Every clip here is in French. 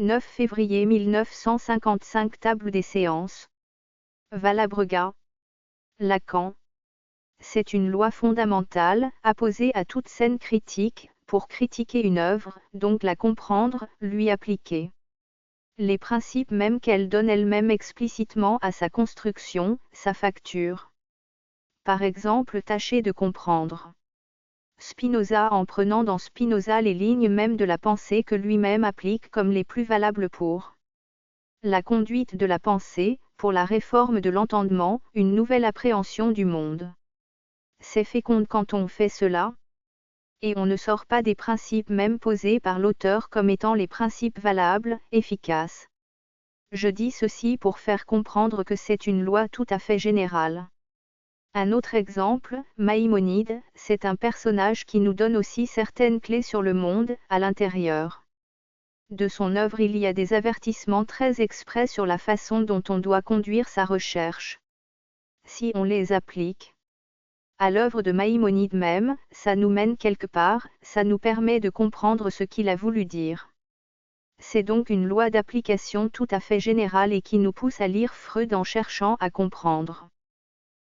9 février 1955 Table des séances. Valabrega. Lacan. C'est une loi fondamentale, apposée à toute scène critique, pour critiquer une œuvre, donc la comprendre, lui appliquer les principes mêmes qu'elle donne elle-même explicitement à sa construction, sa facture. Par exemple, tâcher de comprendre Spinoza en prenant dans Spinoza les lignes mêmes de la pensée que lui-même applique comme les plus valables pour la conduite de la pensée, pour la réforme de l'entendement, une nouvelle appréhension du monde. C'est féconde quand on fait cela, et on ne sort pas des principes même posés par l'auteur comme étant les principes valables, efficaces. Je dis ceci pour faire comprendre que c'est une loi tout à fait générale. Un autre exemple, Maïmonide, c'est un personnage qui nous donne aussi certaines clés sur le monde, à l'intérieur de son œuvre. Il y a des avertissements très exprès sur la façon dont on doit conduire sa recherche. Si on les applique à l'œuvre de Maïmonide même, ça nous mène quelque part, ça nous permet de comprendre ce qu'il a voulu dire. C'est donc une loi d'application tout à fait générale et qui nous pousse à lire Freud en cherchant à comprendre.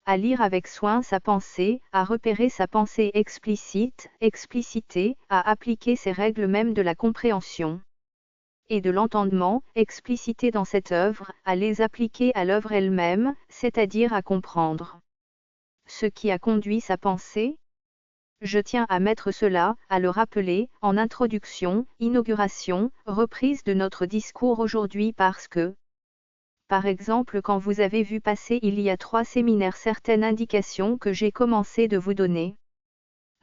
À lire avec soin sa pensée, à repérer sa pensée explicite, explicitée, à appliquer ses règles mêmes de la compréhension et de l'entendement, explicitées dans cette œuvre, à les appliquer à l'œuvre elle-même, c'est-à-dire à comprendre ce qui a conduit sa pensée. Je tiens à mettre cela, à le rappeler, en introduction, inauguration, reprise de notre discours aujourd'hui parce que, par exemple, quand vous avez vu passer il y a 3 séminaires certaines indications que j'ai commencé de vous donner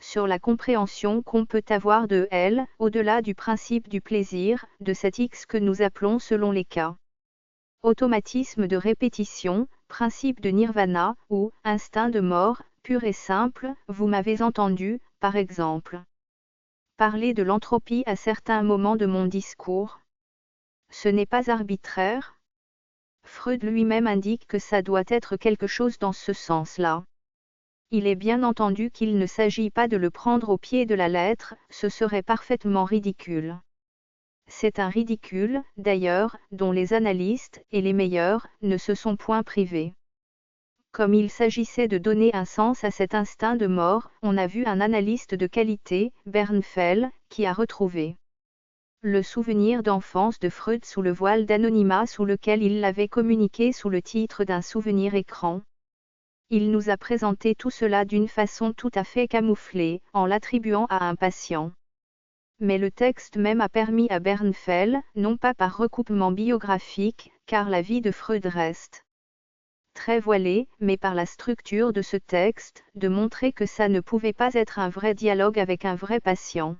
sur la compréhension qu'on peut avoir de elle, au-delà du principe du plaisir, de cet X que nous appelons selon les cas automatisme de répétition, principe de nirvana, ou instinct de mort, pur et simple. Vous m'avez entendu, par exemple, parler de l'entropie à certains moments de mon discours. Ce n'est pas arbitraire. Freud lui-même indique que ça doit être quelque chose dans ce sens-là. Il est bien entendu qu'il ne s'agit pas de le prendre au pied de la lettre, ce serait parfaitement ridicule. C'est un ridicule, d'ailleurs, dont les analystes, et les meilleurs, ne se sont point privés. Comme il s'agissait de donner un sens à cet instinct de mort, on a vu un analyste de qualité, Bernfeld, qui a retrouvé le souvenir d'enfance de Freud sous le voile d'anonymat sous lequel il l'avait communiqué sous le titre d'un souvenir écran. Il nous a présenté tout cela d'une façon tout à fait camouflée, en l'attribuant à un patient. Mais le texte même a permis à Bernfeld, non pas par recoupement biographique, car la vie de Freud reste très voilée, mais par la structure de ce texte, de montrer que ça ne pouvait pas être un vrai dialogue avec un vrai patient.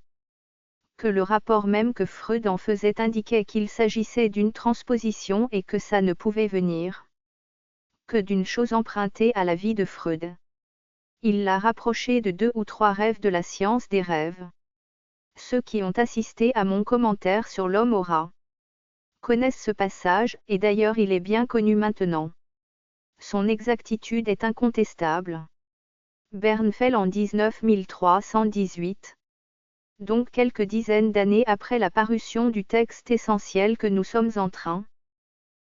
Que le rapport même que Freud en faisait indiquait qu'il s'agissait d'une transposition et que ça ne pouvait venir que d'une chose empruntée à la vie de Freud. Il l'a rapproché de 2 ou 3 rêves de la science des rêves. Ceux qui ont assisté à mon commentaire sur l'homme aura connaissent ce passage, et d'ailleurs il est bien connu maintenant. Son exactitude est incontestable. Bernfeld en 19318. Donc quelques dizaines d'années après la parution du texte essentiel que nous sommes en train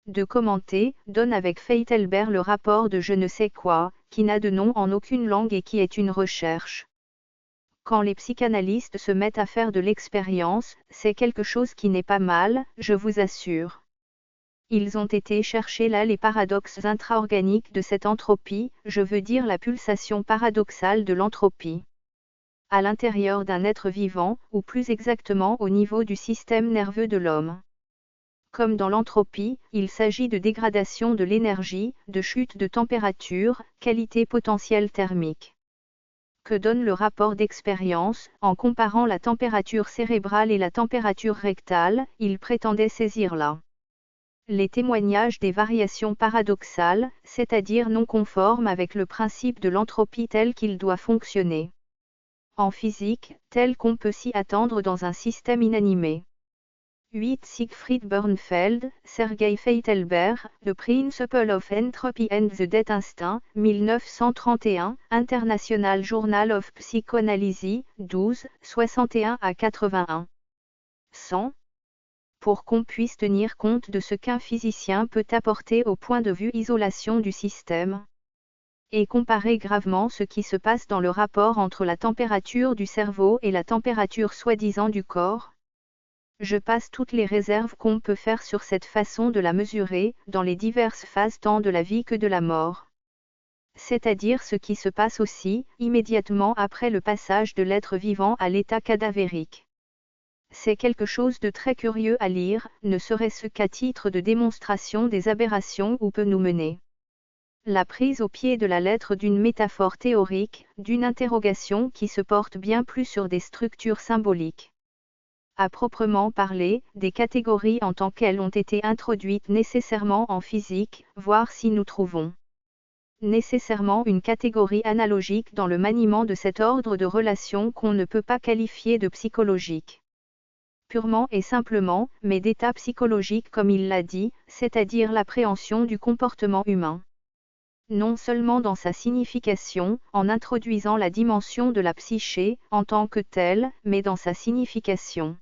de commenter, donne avec Feitelberg le rapport de je ne sais quoi, qui n'a de nom en aucune langue et qui est une recherche. Quand les psychanalystes se mettent à faire de l'expérience, c'est quelque chose qui n'est pas mal, je vous assure. Ils ont été chercher là les paradoxes intra-organiques de cette entropie, je veux dire la pulsation paradoxale de l'entropie à l'intérieur d'un être vivant, ou plus exactement au niveau du système nerveux de l'homme. Comme dans l'entropie, il s'agit de dégradation de l'énergie, de chute de température, qualité potentielle thermique. Que donne le rapport d'expérience, en comparant la température cérébrale et la température rectale, il prétendait saisir là les témoignages des variations paradoxales, c'est-à-dire non conformes avec le principe de l'entropie tel qu'il doit fonctionner en physique, tel qu'on peut s'y attendre dans un système inanimé. 8 Siegfried Bernfeld, Sergei Feitelberg, The Principle of Entropy and the Death Instinct, 1931, International Journal of Psychoanalysis, 12, 61 à 81. 100. pour qu'on puisse tenir compte de ce qu'un physicien peut apporter au point de vue isolation du système, et comparer gravement ce qui se passe dans le rapport entre la température du cerveau et la température soi-disant du corps. Je passe toutes les réserves qu'on peut faire sur cette façon de la mesurer, dans les diverses phases tant de la vie que de la mort. C'est-à-dire ce qui se passe aussi, immédiatement après le passage de l'être vivant à l'état cadavérique. C'est quelque chose de très curieux à lire, ne serait-ce qu'à titre de démonstration des aberrations où peut nous mener la prise au pied de la lettre d'une métaphore théorique, d'une interrogation qui se porte bien plus sur des structures symboliques. À proprement parler, des catégories en tant qu'elles ont été introduites nécessairement en physique, voir si nous trouvons nécessairement une catégorie analogique dans le maniement de cet ordre de relations qu'on ne peut pas qualifier de psychologique. Purement et simplement, mais d'état psychologique comme il l'a dit, c'est-à-dire l'appréhension du comportement humain. Non seulement dans sa signification, en introduisant la dimension de la psyché, en tant que telle, mais dans sa signification,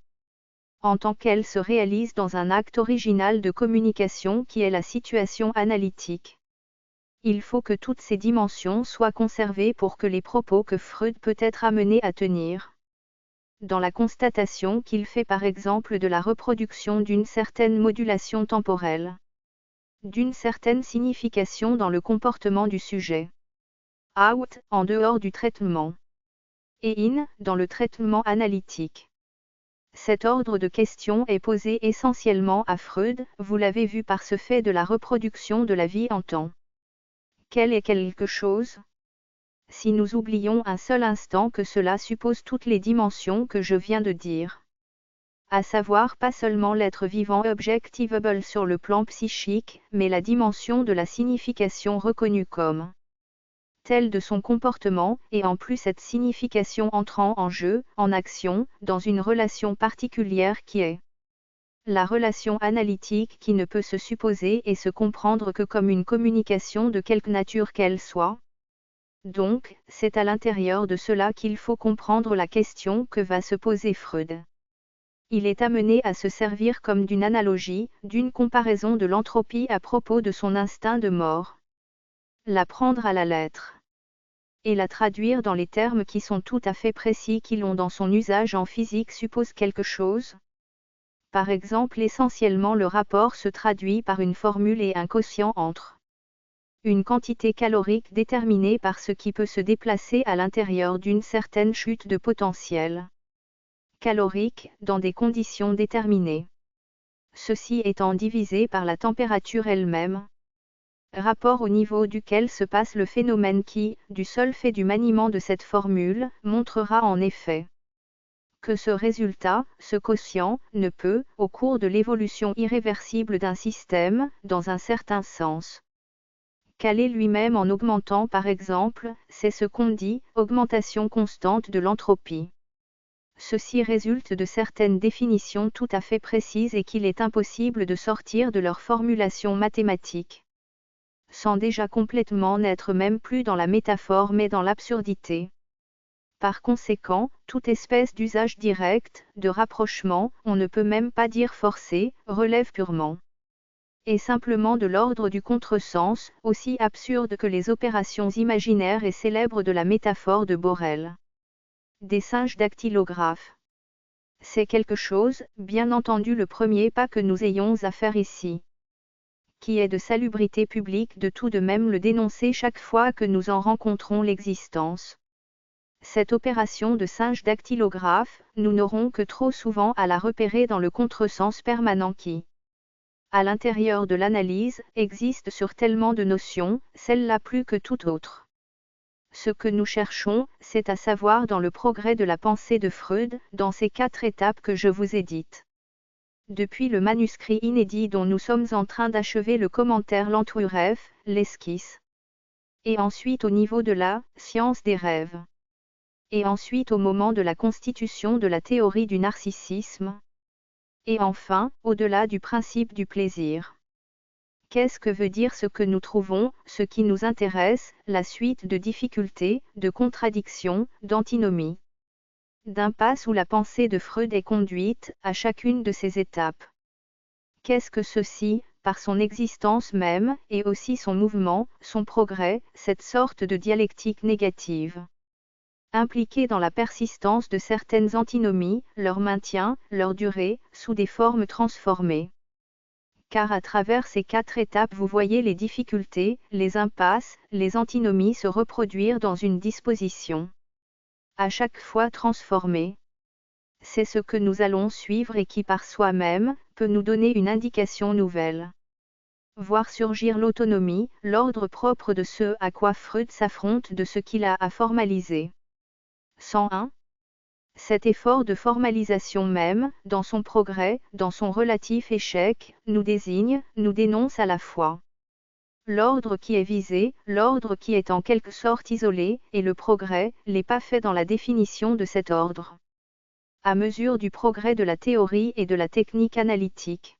en tant qu'elle se réalise dans un acte original de communication qui est la situation analytique. Il faut que toutes ces dimensions soient conservées pour que les propos que Freud peut être amené à tenir, dans la constatation qu'il fait par exemple de la reproduction d'une certaine modulation temporelle, d'une certaine signification dans le comportement du sujet, out, en dehors du traitement, et in, dans le traitement analytique. Cet ordre de questions est posé essentiellement à Freud, vous l'avez vu par ce fait de la reproduction de la vie en temps. Quel est quelque chose ? Si nous oublions un seul instant que cela suppose toutes les dimensions que je viens de dire, à savoir pas seulement l'être vivant objectivable sur le plan psychique, mais la dimension de la signification reconnue comme telle de son comportement, et en plus cette signification entrant en jeu, en action, dans une relation particulière qui est la relation analytique qui ne peut se supposer et se comprendre que comme une communication de quelque nature qu'elle soit. Donc, c'est à l'intérieur de cela qu'il faut comprendre la question que va se poser Freud. Il est amené à se servir comme d'une analogie, d'une comparaison de l'entropie à propos de son instinct de mort. La prendre à la lettre. Et la traduire dans les termes qui sont tout à fait précis qui l'ont dans son usage en physique suppose quelque chose. Par exemple, essentiellement le rapport se traduit par une formule et un quotient entre une quantité calorique déterminée par ce qui peut se déplacer à l'intérieur d'une certaine chute de potentiel calorique, dans des conditions déterminées. Ceci étant divisé par la température elle-même, rapport au niveau duquel se passe le phénomène qui, du seul fait du maniement de cette formule, montrera en effet que ce résultat, ce quotient, ne peut, au cours de l'évolution irréversible d'un système, dans un certain sens, qu'aller lui-même en augmentant par exemple, c'est ce qu'on dit, augmentation constante de l'entropie. Ceci résulte de certaines définitions tout à fait précises et qu'il est impossible de sortir de leur formulation mathématique, sans déjà complètement n'être même plus dans la métaphore mais dans l'absurdité. Par conséquent, toute espèce d'usage direct, de rapprochement, on ne peut même pas dire forcé, relève purement et simplement de l'ordre du contresens, aussi absurde que les opérations imaginaires et célèbres de la métaphore de Borel. Des singes dactylographes. C'est quelque chose, bien entendu le premier pas que nous ayons à faire ici, qui est de salubrité publique de tout de même le dénoncer chaque fois que nous en rencontrons l'existence. Cette opération de singe dactylographe, nous n'aurons que trop souvent à la repérer dans le contresens permanent qui, à l'intérieur de l'analyse, existe sur tellement de notions, celle-là plus que toute autre. Ce que nous cherchons, c'est à savoir dans le progrès de la pensée de Freud, dans ces 4 étapes que je vous ai dites. Depuis le manuscrit inédit dont nous sommes en train d'achever le commentaire l'entourrêve, l'esquisse. Et ensuite au niveau de la science des rêves. Et ensuite au moment de la constitution de la théorie du narcissisme. Et enfin, au-delà du principe du plaisir. Qu'est-ce que veut dire ce que nous trouvons, ce qui nous intéresse, la suite de difficultés, de contradictions, d'antinomies, d'impasses où la pensée de Freud est conduite, à chacune de ces étapes. Qu'est-ce que ceci, par son existence même, et aussi son mouvement, son progrès, cette sorte de dialectique négative, impliquée dans la persistance de certaines antinomies, leur maintien, leur durée, sous des formes transformées. Car à travers ces 4 étapes vous voyez les difficultés, les impasses, les antinomies se reproduire dans une disposition à chaque fois transformée. C'est ce que nous allons suivre et qui par soi-même, peut nous donner une indication nouvelle. Voir surgir l'autonomie, l'ordre propre de ce à quoi Freud s'affronte de ce qu'il a à formaliser. 101. Cet effort de formalisation même, dans son progrès, dans son relatif échec, nous désigne, nous dénonce à la fois l'ordre qui est visé, l'ordre qui est en quelque sorte isolé, et le progrès, les pas faits dans la définition de cet ordre. À mesure du progrès de la théorie et de la technique analytique.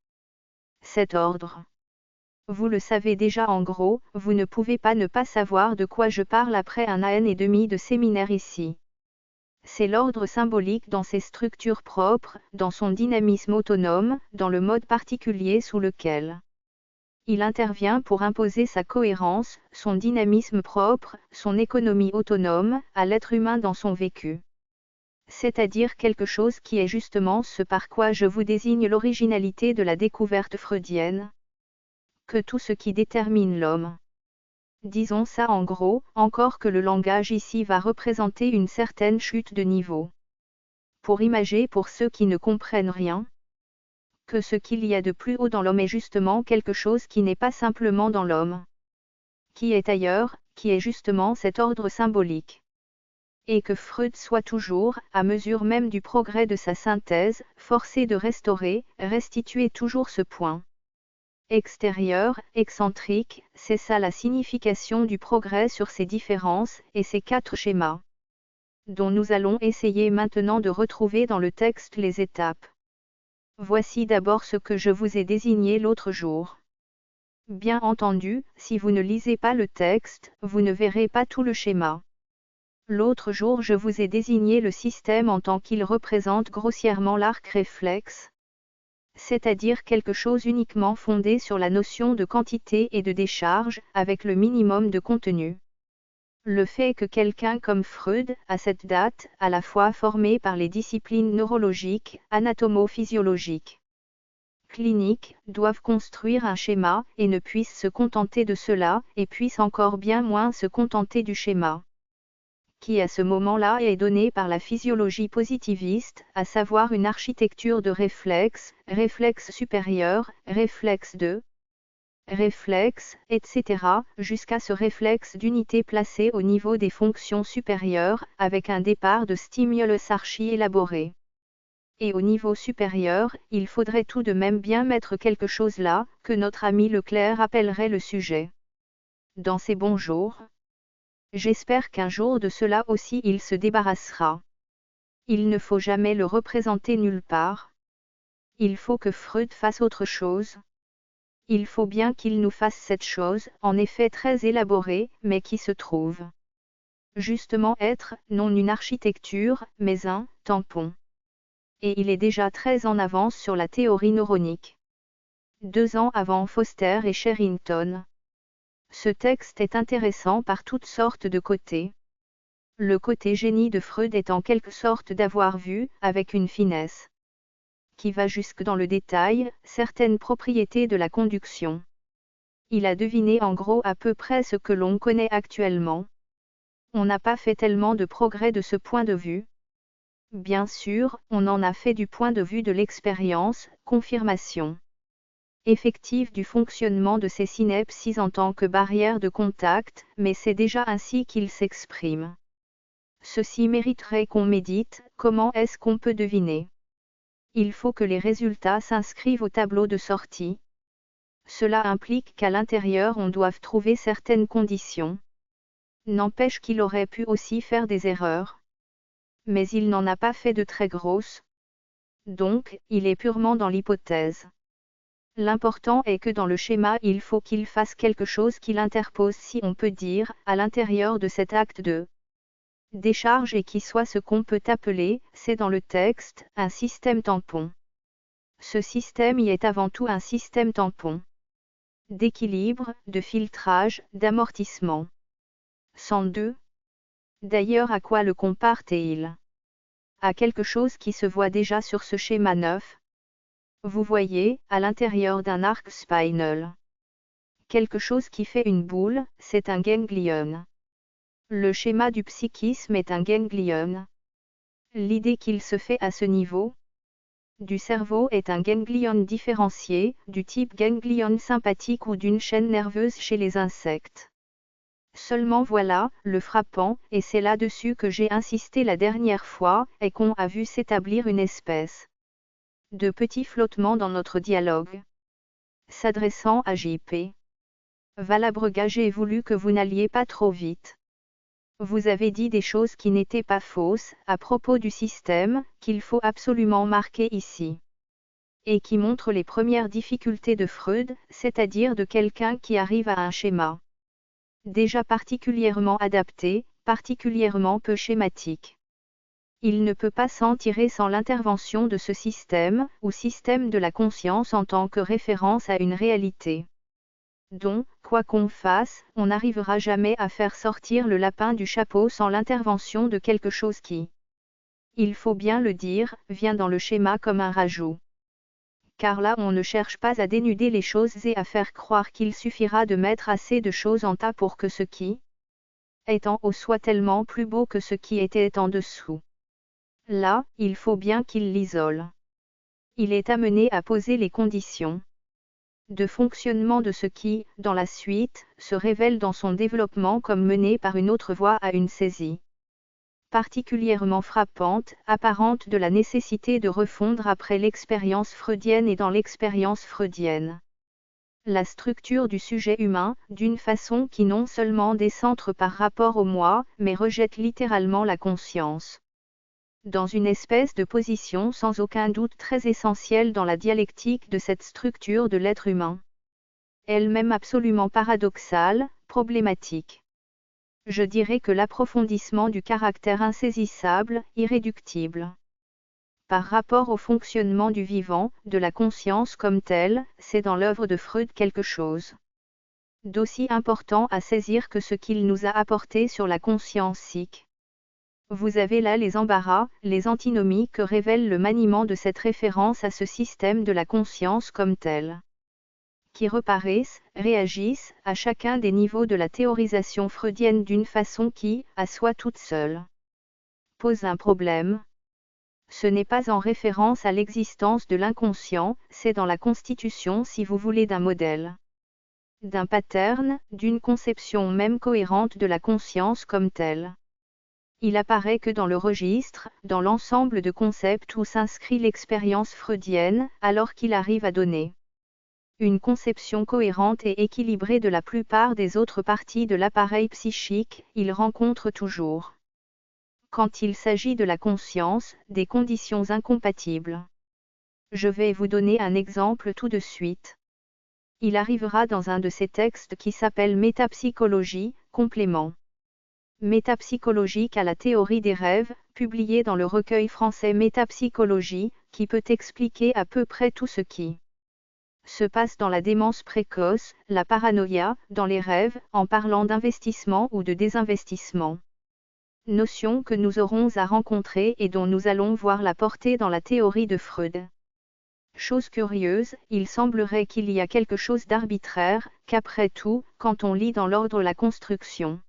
Cet ordre. Vous le savez déjà en gros, vous ne pouvez pas ne pas savoir de quoi je parle après un an et demi de séminaire ici. C'est l'ordre symbolique dans ses structures propres, dans son dynamisme autonome, dans le mode particulier sous lequel il intervient pour imposer sa cohérence, son dynamisme propre, son économie autonome, à l'être humain dans son vécu. C'est-à-dire quelque chose qui est justement ce par quoi je vous désigne l'originalité de la découverte freudienne. Que tout ce qui détermine l'homme. Disons ça en gros, encore que le langage ici va représenter une certaine chute de niveau. Pour imager pour ceux qui ne comprennent rien, que ce qu'il y a de plus haut dans l'homme est justement quelque chose qui n'est pas simplement dans l'homme. Qui est ailleurs, qui est justement cet ordre symbolique. Et que Freud soit toujours, à mesure même du progrès de sa synthèse, forcé de restaurer, restituer toujours ce point extérieur, excentrique, c'est ça la signification du progrès sur ces différences, et ces 4 schémas, dont nous allons essayer maintenant de retrouver dans le texte les étapes. Voici d'abord ce que je vous ai désigné l'autre jour. Bien entendu, si vous ne lisez pas le texte, vous ne verrez pas tout le schéma. L'autre jour je vous ai désigné le système en tant qu'il représente grossièrement l'arc réflexe, c'est-à-dire quelque chose uniquement fondé sur la notion de quantité et de décharge, avec le minimum de contenu. Le fait que quelqu'un comme Freud, à cette date, à la fois formé par les disciplines neurologiques, anatomo-physiologiques, cliniques, doivent construire un schéma, et ne puissent se contenter de cela, et puissent encore bien moins se contenter du schéma qui à ce moment-là est donné par la physiologie positiviste, à savoir une architecture de réflexes, réflexes supérieurs, réflexes de réflexe, etc., jusqu'à ce réflexe d'unité placé au niveau des fonctions supérieures, avec un départ de stimulus archi-élaboré. Et au niveau supérieur, il faudrait tout de même bien mettre quelque chose là, que notre ami Leclerc appellerait le sujet. Dans ses bons jours, j'espère qu'un jour de cela aussi il se débarrassera. Il ne faut jamais le représenter nulle part. Il faut que Freud fasse autre chose. Il faut bien qu'il nous fasse cette chose, en effet très élaborée, mais qui se trouve justement être, non une architecture, mais un tampon. Et il est déjà très en avance sur la théorie neuronique. 2 ans avant Foster et Sherrington. Ce texte est intéressant par toutes sortes de côtés. Le côté génie de Freud est en quelque sorte d'avoir vu, avec une finesse qui va jusque dans le détail, certaines propriétés de la conduction. Il a deviné en gros à peu près ce que l'on connaît actuellement. On n'a pas fait tellement de progrès de ce point de vue. Bien sûr, on en a fait du point de vue de l'expérience, confirmation effective du fonctionnement de ces synapses en tant que barrière de contact, mais c'est déjà ainsi qu'ils s'expriment. Ceci mériterait qu'on médite, comment est-ce qu'on peut deviner? Il faut que les résultats s'inscrivent au tableau de sortie. Cela implique qu'à l'intérieur on doive trouver certaines conditions. N'empêche qu'il aurait pu aussi faire des erreurs. Mais il n'en a pas fait de très grosses. Donc, il est purement dans l'hypothèse. L'important est que dans le schéma il faut qu'il fasse quelque chose qui l'interpose, si on peut dire, à l'intérieur de cet acte de décharge et qui soit ce qu'on peut appeler, c'est dans le texte, un système tampon. Ce système y est avant tout un système tampon. D'équilibre, de filtrage, d'amortissement. 102. D'ailleurs, à quoi le compare-t-il? À quelque chose qui se voit déjà sur ce schéma 9. Vous voyez, à l'intérieur d'un arc spinal, quelque chose qui fait une boule, c'est un ganglion. Le schéma du psychisme est un ganglion. L'idée qu'il se fait à ce niveau du cerveau est un ganglion différencié, du type ganglion sympathique ou d'une chaîne nerveuse chez les insectes. Seulement voilà, le frappant, et c'est là-dessus que j'ai insisté la dernière fois, est qu'on a vu s'établir une espèce de petit flottement dans notre dialogue. S'adressant à J.P. Valabrega, j'ai voulu que vous n'alliez pas trop vite. Vous avez dit des choses qui n'étaient pas fausses, à propos du système, qu'il faut absolument marquer ici. Et qui montrent les premières difficultés de Freud, c'est-à-dire de quelqu'un qui arrive à un schéma déjà particulièrement adapté, particulièrement peu schématique. Il ne peut pas s'en tirer sans l'intervention de ce système, ou système de la conscience en tant que référence à une réalité dont, quoi qu'on fasse, on n'arrivera jamais à faire sortir le lapin du chapeau sans l'intervention de quelque chose qui, il faut bien le dire, vient dans le schéma comme un rajout. Car là on ne cherche pas à dénuder les choses et à faire croire qu'il suffira de mettre assez de choses en tas pour que ce qui est en haut soit tellement plus beau que ce qui était en dessous. Là, il faut bien qu'il l'isole. Il est amené à poser les conditions de fonctionnement de ce qui, dans la suite, se révèle dans son développement comme mené par une autre voie à une saisie particulièrement frappante, apparente de la nécessité de refondre après l'expérience freudienne et dans l'expérience freudienne la structure du sujet humain, d'une façon qui non seulement décentre par rapport au moi, mais rejette littéralement la conscience dans une espèce de position sans aucun doute très essentielle dans la dialectique de cette structure de l'être humain. Elle-même absolument paradoxale, problématique. Je dirais que l'approfondissement du caractère insaisissable, irréductible, par rapport au fonctionnement du vivant, de la conscience comme telle, c'est dans l'œuvre de Freud quelque chose d'aussi important à saisir que ce qu'il nous a apporté sur la conscience psychique. Vous avez là les embarras, les antinomies que révèle le maniement de cette référence à ce système de la conscience comme tel, qui reparaissent, réagissent, à chacun des niveaux de la théorisation freudienne d'une façon qui, à soi toute seule, pose un problème. Ce n'est pas en référence à l'existence de l'inconscient, c'est dans la constitution, si vous voulez, d'un modèle, d'un pattern, d'une conception même cohérente de la conscience comme telle. Il apparaît que dans le registre, dans l'ensemble de concepts où s'inscrit l'expérience freudienne, alors qu'il arrive à donner une conception cohérente et équilibrée de la plupart des autres parties de l'appareil psychique, il rencontre toujours, quand il s'agit de la conscience, des conditions incompatibles. Je vais vous donner un exemple tout de suite. Il arrivera dans un de ces textes qui s'appelle Métapsychologie, complément métapsychologique à la théorie des rêves, publié dans le recueil français Métapsychologie, qui peut expliquer à peu près tout ce qui se passe dans la démence précoce, la paranoïa, dans les rêves, en parlant d'investissement ou de désinvestissement. Notion que nous aurons à rencontrer et dont nous allons voir la portée dans la théorie de Freud. Chose curieuse, il semblerait qu'il y a quelque chose d'arbitraire, qu'après tout, quand on lit dans l'ordre la construction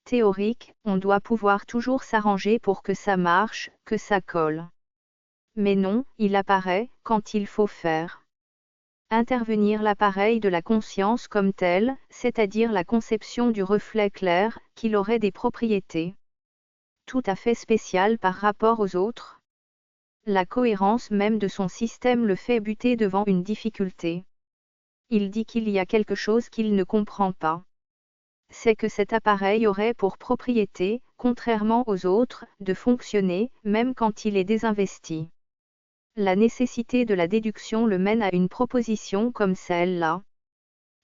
théorique, on doit pouvoir toujours s'arranger pour que ça marche, que ça colle. Mais non, il apparaît, quand il faut faire intervenir l'appareil de la conscience comme tel, c'est-à-dire la conception du reflet clair, qu'il aurait des propriétés tout à fait spéciales par rapport aux autres. La cohérence même de son système le fait buter devant une difficulté. Il dit qu'il y a quelque chose qu'il ne comprend pas. C'est que cet appareil aurait pour propriété, contrairement aux autres, de fonctionner, même quand il est désinvesti. La nécessité de la déduction le mène à une proposition comme celle-là.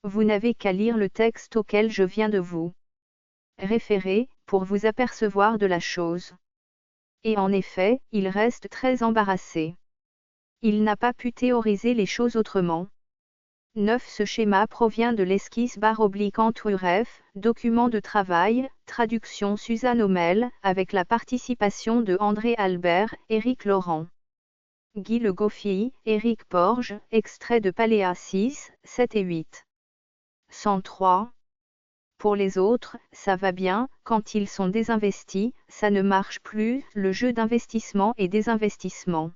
Vous n'avez qu'à lire le texte auquel je viens de vous référer, pour vous apercevoir de la chose. Et en effet, il reste très embarrassé. Il n'a pas pu théoriser les choses autrement. 9. Ce schéma provient de l'esquisse /Antweref, document de travail, traduction Suzanne Hommel, avec la participation de André Albert, Éric Laurent, Guy Le Goffy, Éric Porges, extrait de Paléa 6, 7 et 8. 103. Pour les autres, ça va bien, quand ils sont désinvestis, ça ne marche plus, le jeu d'investissement et désinvestissement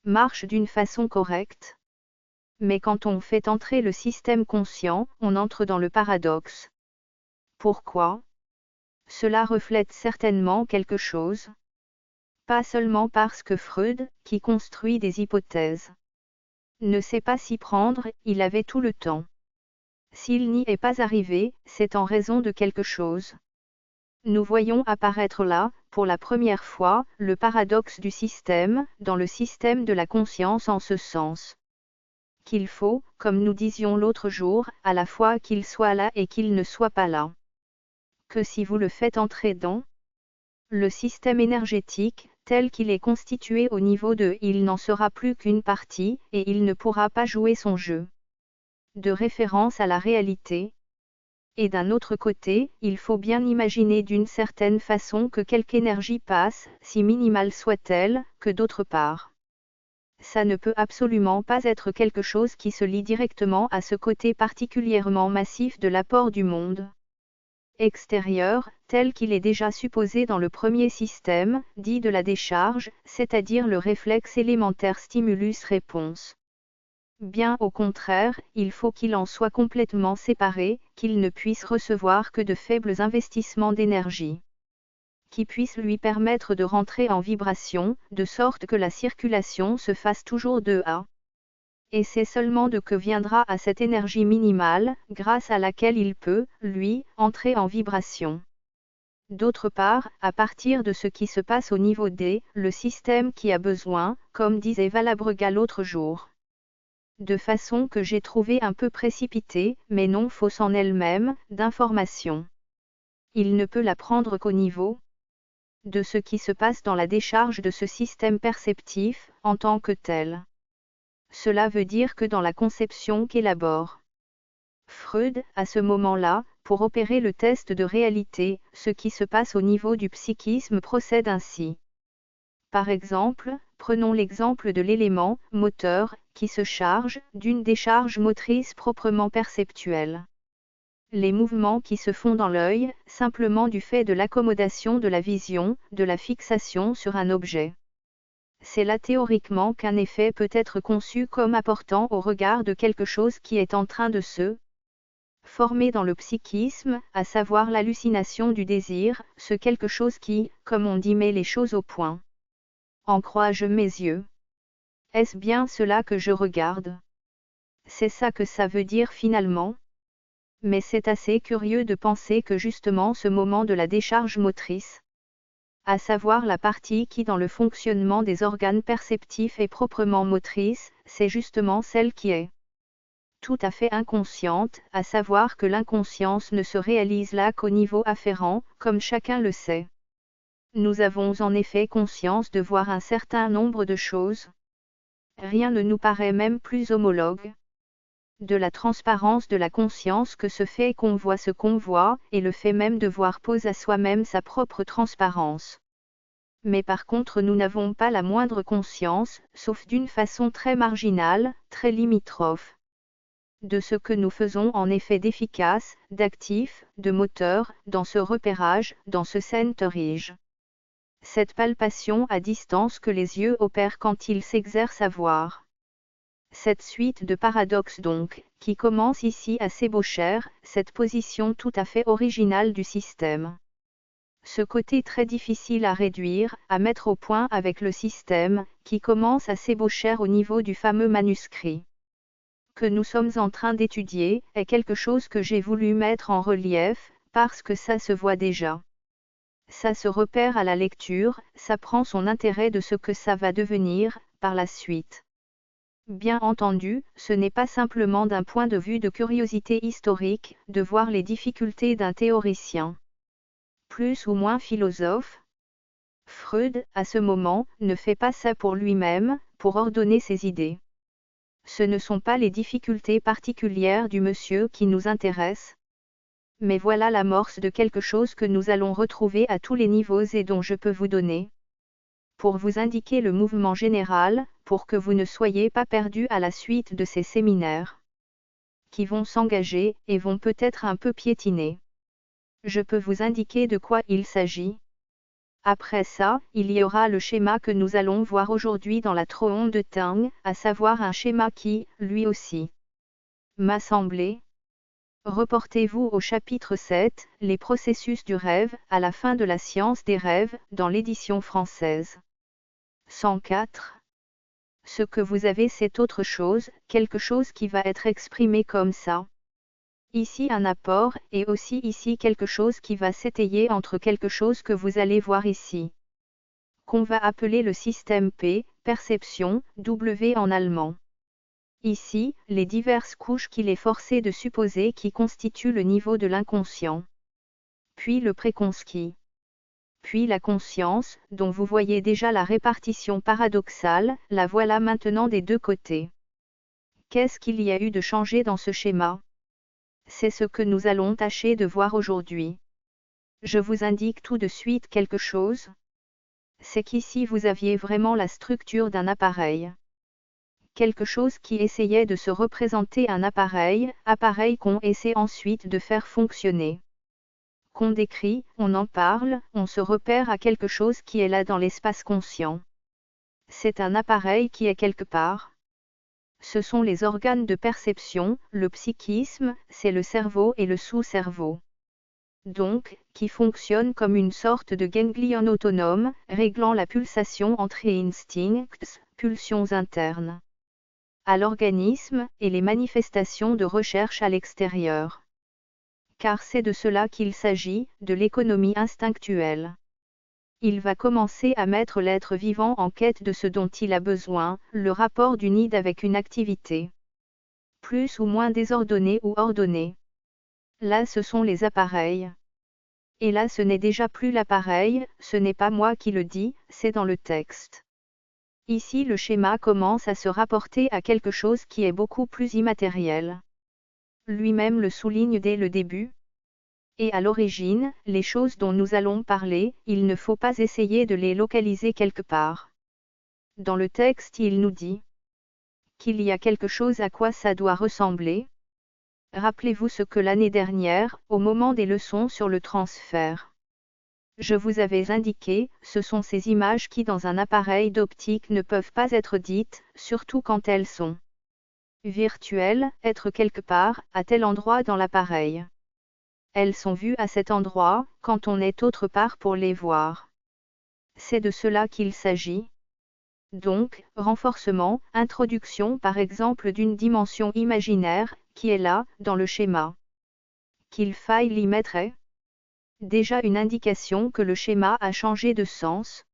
marche d'une façon correcte. Mais quand on fait entrer le système conscient, on entre dans le paradoxe. Pourquoi ? Cela reflète certainement quelque chose. Pas seulement parce que Freud, qui construit des hypothèses, ne sait pas s'y prendre, il avait tout le temps. S'il n'y est pas arrivé, c'est en raison de quelque chose. Nous voyons apparaître là, pour la première fois, le paradoxe du système, dans le système de la conscience en ce sens qu'il faut, comme nous disions l'autre jour, à la fois qu'il soit là et qu'il ne soit pas là. Que si vous le faites entrer dans le système énergétique, tel qu'il est constitué au niveau de il n'en sera plus qu'une partie, et il ne pourra pas jouer son jeu de référence à la réalité. Et d'un autre côté, il faut bien imaginer d'une certaine façon que quelque énergie passe, si minimale soit-elle, que d'autre part. Ça ne peut absolument pas être quelque chose qui se lie directement à ce côté particulièrement massif de l'apport du monde extérieur, tel qu'il est déjà supposé dans le premier système, dit de la décharge, c'est-à-dire le réflexe élémentaire stimulus-réponse. Bien au contraire, il faut qu'il en soit complètement séparé, qu'il ne puisse recevoir que de faibles investissements d'énergie qui puissent lui permettre de rentrer en vibration, de sorte que la circulation se fasse toujours de A. Et c'est seulement de que viendra à cette énergie minimale, grâce à laquelle il peut, lui, entrer en vibration. D'autre part, à partir de ce qui se passe au niveau D, le système qui a besoin, comme disait Valabrega l'autre jour, de façon que j'ai trouvé un peu précipitée, mais non fausse en elle-même, d'information. Il ne peut la prendre qu'au niveau de ce qui se passe dans la décharge de ce système perceptif, en tant que tel. Cela veut dire que dans la conception qu'élabore Freud, à ce moment-là, pour opérer le test de réalité, ce qui se passe au niveau du psychisme procède ainsi. Par exemple, prenons l'exemple de l'élément moteur, qui se charge d'une décharge motrice proprement perceptuelle. Les mouvements qui se font dans l'œil, simplement du fait de l'accommodation de la vision, de la fixation sur un objet. C'est là théoriquement qu'un effet peut être conçu comme apportant au regard de quelque chose qui est en train de se former dans le psychisme, à savoir l'hallucination du désir, ce quelque chose qui, comme on dit, met les choses au point. En crois-je mes yeux? Est-ce bien cela que je regarde? C'est ça que ça veut dire finalement? Mais c'est assez curieux de penser que justement ce moment de la décharge motrice, à savoir la partie qui dans le fonctionnement des organes perceptifs est proprement motrice, c'est justement celle qui est tout à fait inconsciente, à savoir que l'inconscience ne se réalise là qu'au niveau afférent, comme chacun le sait. Nous avons en effet conscience de voir un certain nombre de choses. Rien ne nous paraît même plus homologue de la transparence de la conscience que ce fait qu'on voit ce qu'on voit, et le fait même de voir pose à soi-même sa propre transparence. Mais par contre nous n'avons pas la moindre conscience, sauf d'une façon très marginale, très limitrophe, de ce que nous faisons en effet d'efficace, d'actif, de moteur, dans ce repérage, dans ce centerige. Cette palpation à distance que les yeux opèrent quand ils s'exercent à voir. Cette suite de paradoxes donc, qui commence ici à s'ébaucher, cette position tout à fait originale du système. Ce côté très difficile à réduire, à mettre au point avec le système, qui commence à s'ébaucher au niveau du fameux manuscrit que nous sommes en train d'étudier, est quelque chose que j'ai voulu mettre en relief, parce que ça se voit déjà. Ça se repère à la lecture, ça prend son intérêt de ce que ça va devenir, par la suite. Bien entendu, ce n'est pas simplement d'un point de vue de curiosité historique, de voir les difficultés d'un théoricien plus ou moins philosophe. Freud, à ce moment, ne fait pas ça pour lui-même, pour ordonner ses idées. Ce ne sont pas les difficultés particulières du monsieur qui nous intéressent. Mais voilà l'amorce de quelque chose que nous allons retrouver à tous les niveaux et dont je peux vous donner, pour vous indiquer le mouvement général, pour que vous ne soyez pas perdus à la suite de ces séminaires, qui vont s'engager, et vont peut-être un peu piétiner. Je peux vous indiquer de quoi il s'agit. Après ça, il y aura le schéma que nous allons voir aujourd'hui dans la Troon de Tang, à savoir un schéma qui, lui aussi, m'a semblé. Reportez-vous au chapitre 7, les processus du rêve, à la fin de la science des rêves, dans l'édition française. 104. Ce que vous avez, c'est autre chose, quelque chose qui va être exprimé comme ça. Ici un apport, et aussi ici quelque chose qui va s'étayer entre quelque chose que vous allez voir ici, qu'on va appeler le système P, perception, W en allemand. Ici, les diverses couches qu'il est forcé de supposer qui constituent le niveau de l'inconscient. Puis le préconscient. Puis la conscience, dont vous voyez déjà la répartition paradoxale, la voilà maintenant des deux côtés. Qu'est-ce qu'il y a eu de changé dans ce schéma? C'est ce que nous allons tâcher de voir aujourd'hui. Je vous indique tout de suite quelque chose. C'est qu'ici vous aviez vraiment la structure d'un appareil. Quelque chose qui essayait de se représenter un appareil qu'on essaie ensuite de faire fonctionner. Qu'on décrit, on en parle, on se repère à quelque chose qui est là dans l'espace conscient. C'est un appareil qui est quelque part. Ce sont les organes de perception, le psychisme, c'est le cerveau et le sous-cerveau. Donc, qui fonctionnent comme une sorte de ganglion autonome, réglant la pulsation entre les instincts, pulsions internes, à l'organisme, et les manifestations de recherche à l'extérieur. Car c'est de cela qu'il s'agit, de l'économie instinctuelle. Il va commencer à mettre l'être vivant en quête de ce dont il a besoin, le rapport du nid avec une activité plus ou moins désordonnée ou ordonnée. Là ce sont les appareils. Et là ce n'est déjà plus l'appareil, ce n'est pas moi qui le dis, c'est dans le texte. Ici le schéma commence à se rapporter à quelque chose qui est beaucoup plus immatériel. Lui-même le souligne dès le début. Et à l'origine, les choses dont nous allons parler, il ne faut pas essayer de les localiser quelque part. Dans le texte il nous dit qu'il y a quelque chose à quoi ça doit ressembler. Rappelez-vous ce que l'année dernière, au moment des leçons sur le transfert, je vous avais indiqué, ce sont ces images qui dans un appareil d'optique ne peuvent pas être dites, surtout quand elles sont virtuelles, être quelque part, à tel endroit dans l'appareil. Elles sont vues à cet endroit, quand on est autre part pour les voir. C'est de cela qu'il s'agit. Donc, renforcement, introduction par exemple d'une dimension imaginaire, qui est là, dans le schéma. Qu'il faille l'y mettre est déjà une indication que le schéma a changé de sens.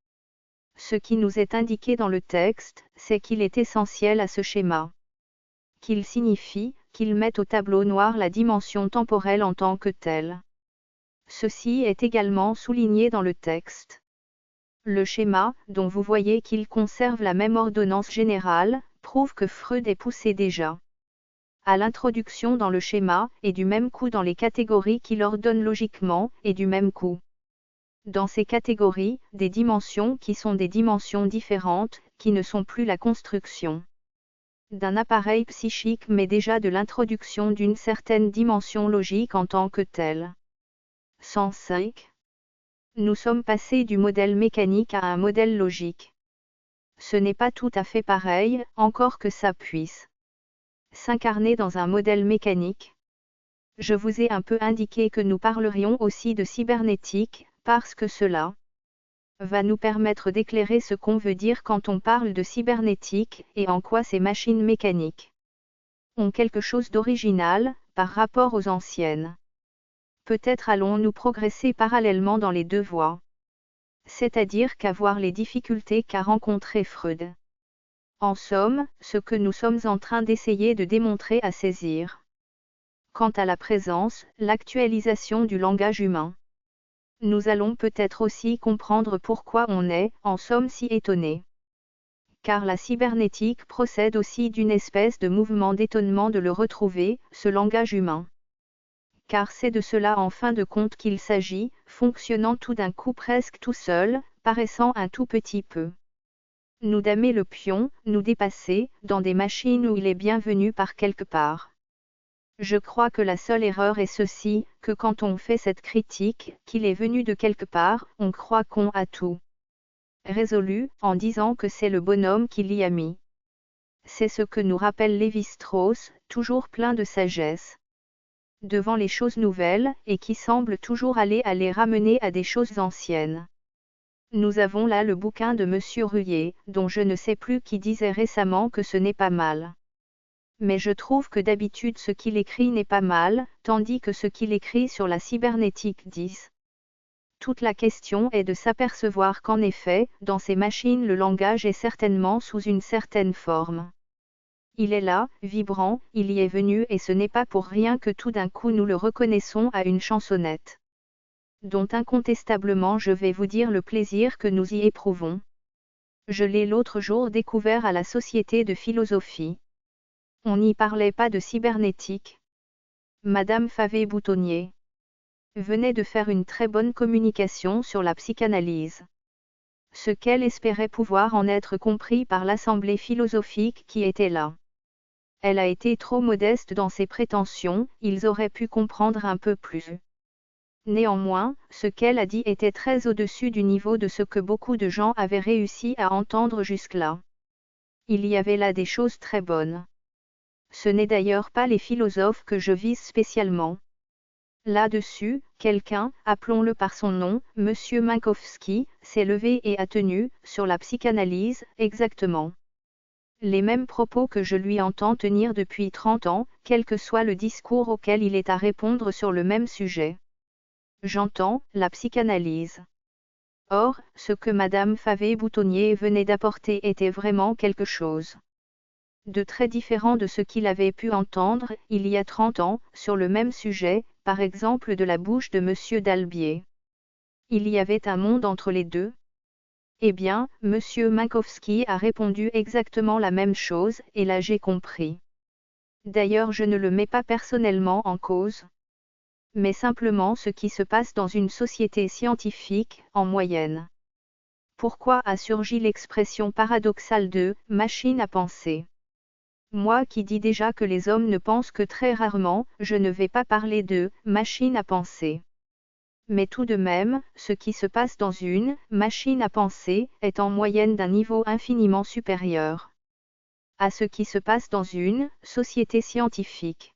Ce qui nous est indiqué dans le texte, c'est qu'il est essentiel à ce schéma. Qu'il signifie, qu'il met au tableau noir la dimension temporelle en tant que telle. Ceci est également souligné dans le texte. Le schéma, dont vous voyez qu'il conserve la même ordonnance générale, prouve que Freud est poussé déjà à l'introduction dans le schéma, et du même coup dans les catégories qu'il ordonne logiquement, et du même coup dans ces catégories, des dimensions qui sont des dimensions différentes, qui ne sont plus la construction d'un appareil psychique mais déjà de l'introduction d'une certaine dimension logique en tant que telle. 105. Nous sommes passés du modèle mécanique à un modèle logique. Ce n'est pas tout à fait pareil, encore que ça puisse s'incarner dans un modèle mécanique. Je vous ai un peu indiqué que nous parlerions aussi de cybernétique, parce que cela va nous permettre d'éclairer ce qu'on veut dire quand on parle de cybernétique, et en quoi ces machines mécaniques ont quelque chose d'original, par rapport aux anciennes. Peut-être allons-nous progresser parallèlement dans les deux voies. C'est-à-dire qu'avoir les difficultés qu'a rencontré Freud. En somme, ce que nous sommes en train d'essayer de démontrer à saisir. Quant à la présence, l'actualisation du langage humain. Nous allons peut-être aussi comprendre pourquoi on est, en somme, si étonné. car la cybernétique procède aussi d'une espèce de mouvement d'étonnement de le retrouver, ce langage humain. Car c'est de cela en fin de compte qu'il s'agit, fonctionnant tout d'un coup presque tout seul, paraissant un tout petit peu nous damer le pion, nous dépasser, dans des machines où il est bienvenu par quelque part. Je crois que la seule erreur est ceci, que quand on fait cette critique, qu'il est venu de quelque part, on croit qu'on a tout résolu, en disant que c'est le bonhomme qui l'y a mis. C'est ce que nous rappelle Lévi-Strauss, toujours plein de sagesse devant les choses nouvelles, et qui semble toujours aller à les ramener à des choses anciennes. Nous avons là le bouquin de Monsieur Ruyer, dont je ne sais plus qui disait récemment que ce n'est pas mal. Mais je trouve que d'habitude ce qu'il écrit n'est pas mal, tandis que ce qu'il écrit sur la cybernétique disent. Toute la question est de s'apercevoir qu'en effet, dans ces machines le langage est certainement sous une certaine forme. Il est là, vibrant, il y est venu et ce n'est pas pour rien que tout d'un coup nous le reconnaissons à une chansonnette, dont incontestablement je vais vous dire le plaisir que nous y éprouvons. Je l'ai l'autre jour découvert à la Société de philosophie. On n'y parlait pas de cybernétique. Madame Favé-Boutonnier venait de faire une très bonne communication sur la psychanalyse. Ce qu'elle espérait pouvoir en être compris par l'assemblée philosophique qui était là. Elle a été trop modeste dans ses prétentions, ils auraient pu comprendre un peu plus. Néanmoins, ce qu'elle a dit était très au-dessus du niveau de ce que beaucoup de gens avaient réussi à entendre jusque-là. Il y avait là des choses très bonnes. Ce n'est d'ailleurs pas les philosophes que je vise spécialement. Là-dessus, quelqu'un, appelons-le par son nom, M. Minkowski, s'est levé et a tenu, sur la psychanalyse, exactement les mêmes propos que je lui entends tenir depuis 30 ans, quel que soit le discours auquel il est à répondre sur le même sujet. J'entends, la psychanalyse. Or, ce que Madame Favé-Boutonnier venait d'apporter était vraiment quelque chose de très différent de ce qu'il avait pu entendre, il y a 30 ans, sur le même sujet, par exemple de la bouche de M. Dalbier. Il y avait un monde entre les deux. Eh bien, M. Minkowski a répondu exactement la même chose, et là j'ai compris. D'ailleurs je ne le mets pas personnellement en cause, mais simplement ce qui se passe dans une société scientifique, en moyenne. Pourquoi a surgi l'expression paradoxale de « machine à penser ». Moi qui dis déjà que les hommes ne pensent que très rarement, je ne vais pas parler de « machine à penser ». Mais tout de même, ce qui se passe dans une « machine à penser » est en moyenne d'un niveau infiniment supérieur à ce qui se passe dans une « société scientifique ».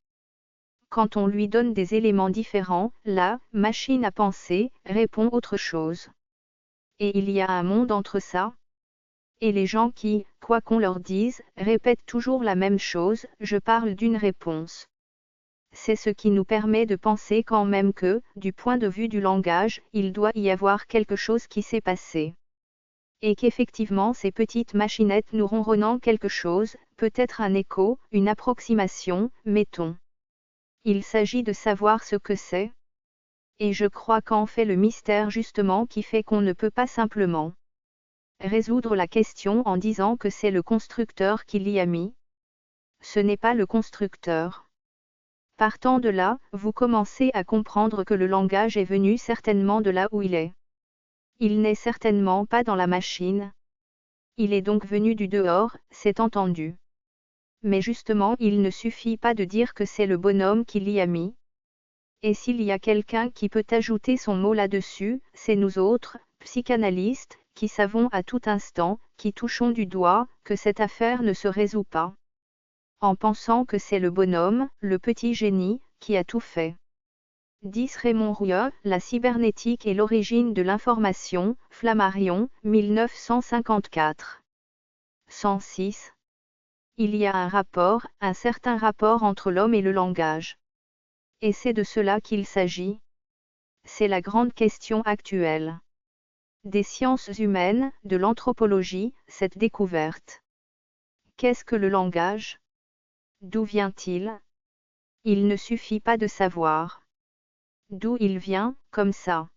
Quand on lui donne des éléments différents, la « machine à penser » répond autre chose. Et il y a un monde entre ça. Et les gens qui, quoi qu'on leur dise, répètent toujours la même chose, je parle d'une réponse. C'est ce qui nous permet de penser quand même que, du point de vue du langage, il doit y avoir quelque chose qui s'est passé. Et qu'effectivement ces petites machinettes nous ronronnant quelque chose, peut-être un écho, une approximation, mettons. Il s'agit de savoir ce que c'est. Et je crois qu'en fait le mystère justement qui fait qu'on ne peut pas simplement résoudre la question en disant que c'est le constructeur qui l'y a mis. Ce n'est pas le constructeur. Partant de là, vous commencez à comprendre que le langage est venu certainement de là où il est. Il n'est certainement pas dans la machine. Il est donc venu du dehors, c'est entendu. Mais justement il ne suffit pas de dire que c'est le bonhomme qui l'y a mis. Et s'il y a quelqu'un qui peut ajouter son mot là-dessus, c'est nous autres, psychanalystes, qui savons à tout instant, qui touchons du doigt, que cette affaire ne se résout pas. En pensant que c'est le bonhomme, le petit génie, qui a tout fait. 10 Raymond Rouillot, La cybernétique et l'origine de l'information, Flammarion, 1954. 106. Il y a un rapport, un certain rapport entre l'homme et le langage. Et c'est de cela qu'il s'agit. C'est la grande question actuelle. Des sciences humaines, de l'anthropologie, cette découverte. Qu'est-ce que le langage ? D'où vient-il ? Il ne suffit pas de savoir d'où il vient, comme ça.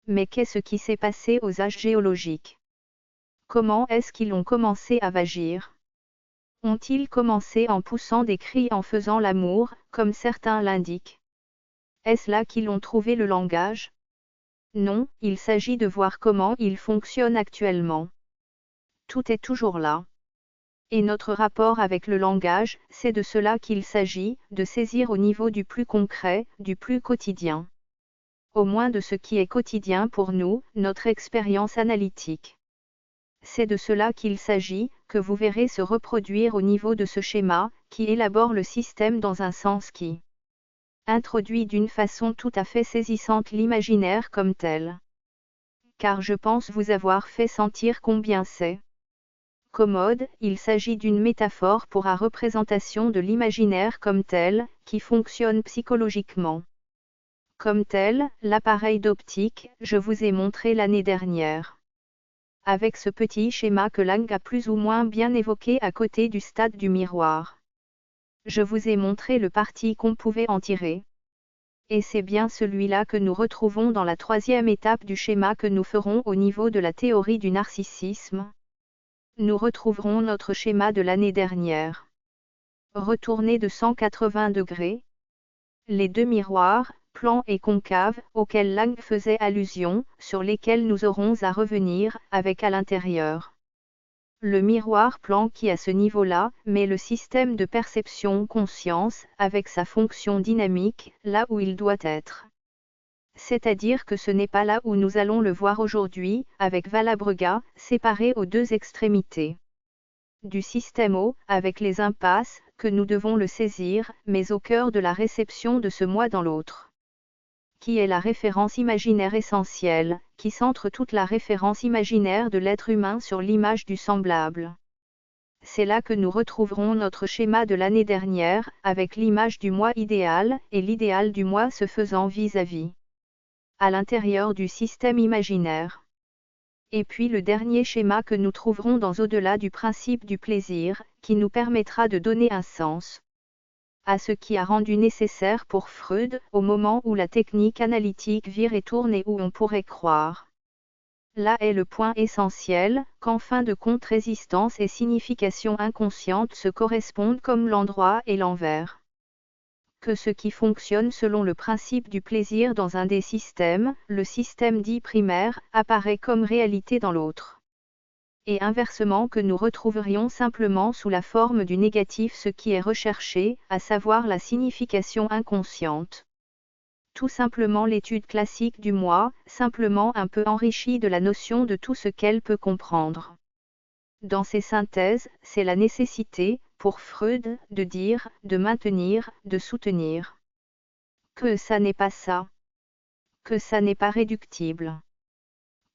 Mais qu'est-ce qui s'est passé aux âges géologiques ? Comment est-ce qu'ils ont commencé à agir? Ont-ils commencé en poussant des cris en faisant l'amour, comme certains l'indiquent? Est-ce là qu'ils ont trouvé le langage? Non, il s'agit de voir comment il fonctionne actuellement. Tout est toujours là. Et notre rapport avec le langage, c'est de cela qu'il s'agit, de saisir au niveau du plus concret, du plus quotidien. Au moins de ce qui est quotidien pour nous, notre expérience analytique. C'est de cela qu'il s'agit, que vous verrez se reproduire au niveau de ce schéma, qui élabore le système dans un sens qui introduit d'une façon tout à fait saisissante l'imaginaire comme tel. Car je pense vous avoir fait sentir combien c'est commode, il s'agit d'une métaphore pour la représentation de l'imaginaire comme tel, qui fonctionne psychologiquement. Comme tel, l'appareil d'optique, je vous ai montré l'année dernière. Avec ce petit schéma que Lang a plus ou moins bien évoqué à côté du stade du miroir. Je vous ai montré le parti qu'on pouvait en tirer. Et c'est bien celui-là que nous retrouvons dans la troisième étape du schéma que nous ferons au niveau de la théorie du narcissisme. Nous retrouverons notre schéma de l'année dernière. Retourner de 180 degrés. Les deux miroirs, plan et concave, auxquels Lang faisait allusion, sur lesquels nous aurons à revenir, avec à l'intérieur. Le miroir plan qui à ce niveau-là, met le système de perception-conscience, avec sa fonction dynamique, là où il doit être. C'est-à-dire que ce n'est pas là où nous allons le voir aujourd'hui, avec Valabrega, séparé aux deux extrémités du système O, avec les impasses, que nous devons le saisir, mais au cœur de la réception de ce moi dans l'autre. Qui est la référence imaginaire essentielle, qui centre toute la référence imaginaire de l'être humain sur l'image du semblable. C'est là que nous retrouverons notre schéma de l'année dernière, avec l'image du moi idéal, et l'idéal du moi se faisant vis-à-vis. À l'intérieur du système imaginaire. Et puis le dernier schéma que nous trouverons dans au-delà du principe du plaisir, qui nous permettra de donner un sens à ce qui a rendu nécessaire pour Freud, au moment où la technique analytique vire et tourne et où on pourrait croire. Là est le point essentiel, qu'en fin de compte résistance et signification inconsciente se correspondent comme l'endroit et l'envers. Que ce qui fonctionne selon le principe du plaisir dans un des systèmes, le système dit primaire, apparaît comme réalité dans l'autre. Et inversement que nous retrouverions simplement sous la forme du négatif ce qui est recherché, à savoir la signification inconsciente. Tout simplement l'étude classique du moi, simplement un peu enrichie de la notion de tout ce qu'elle peut comprendre. Dans ces synthèses, c'est la nécessité, pour Freud, de dire, de maintenir, de soutenir. Que ça n'est pas ça. Que ça n'est pas réductible.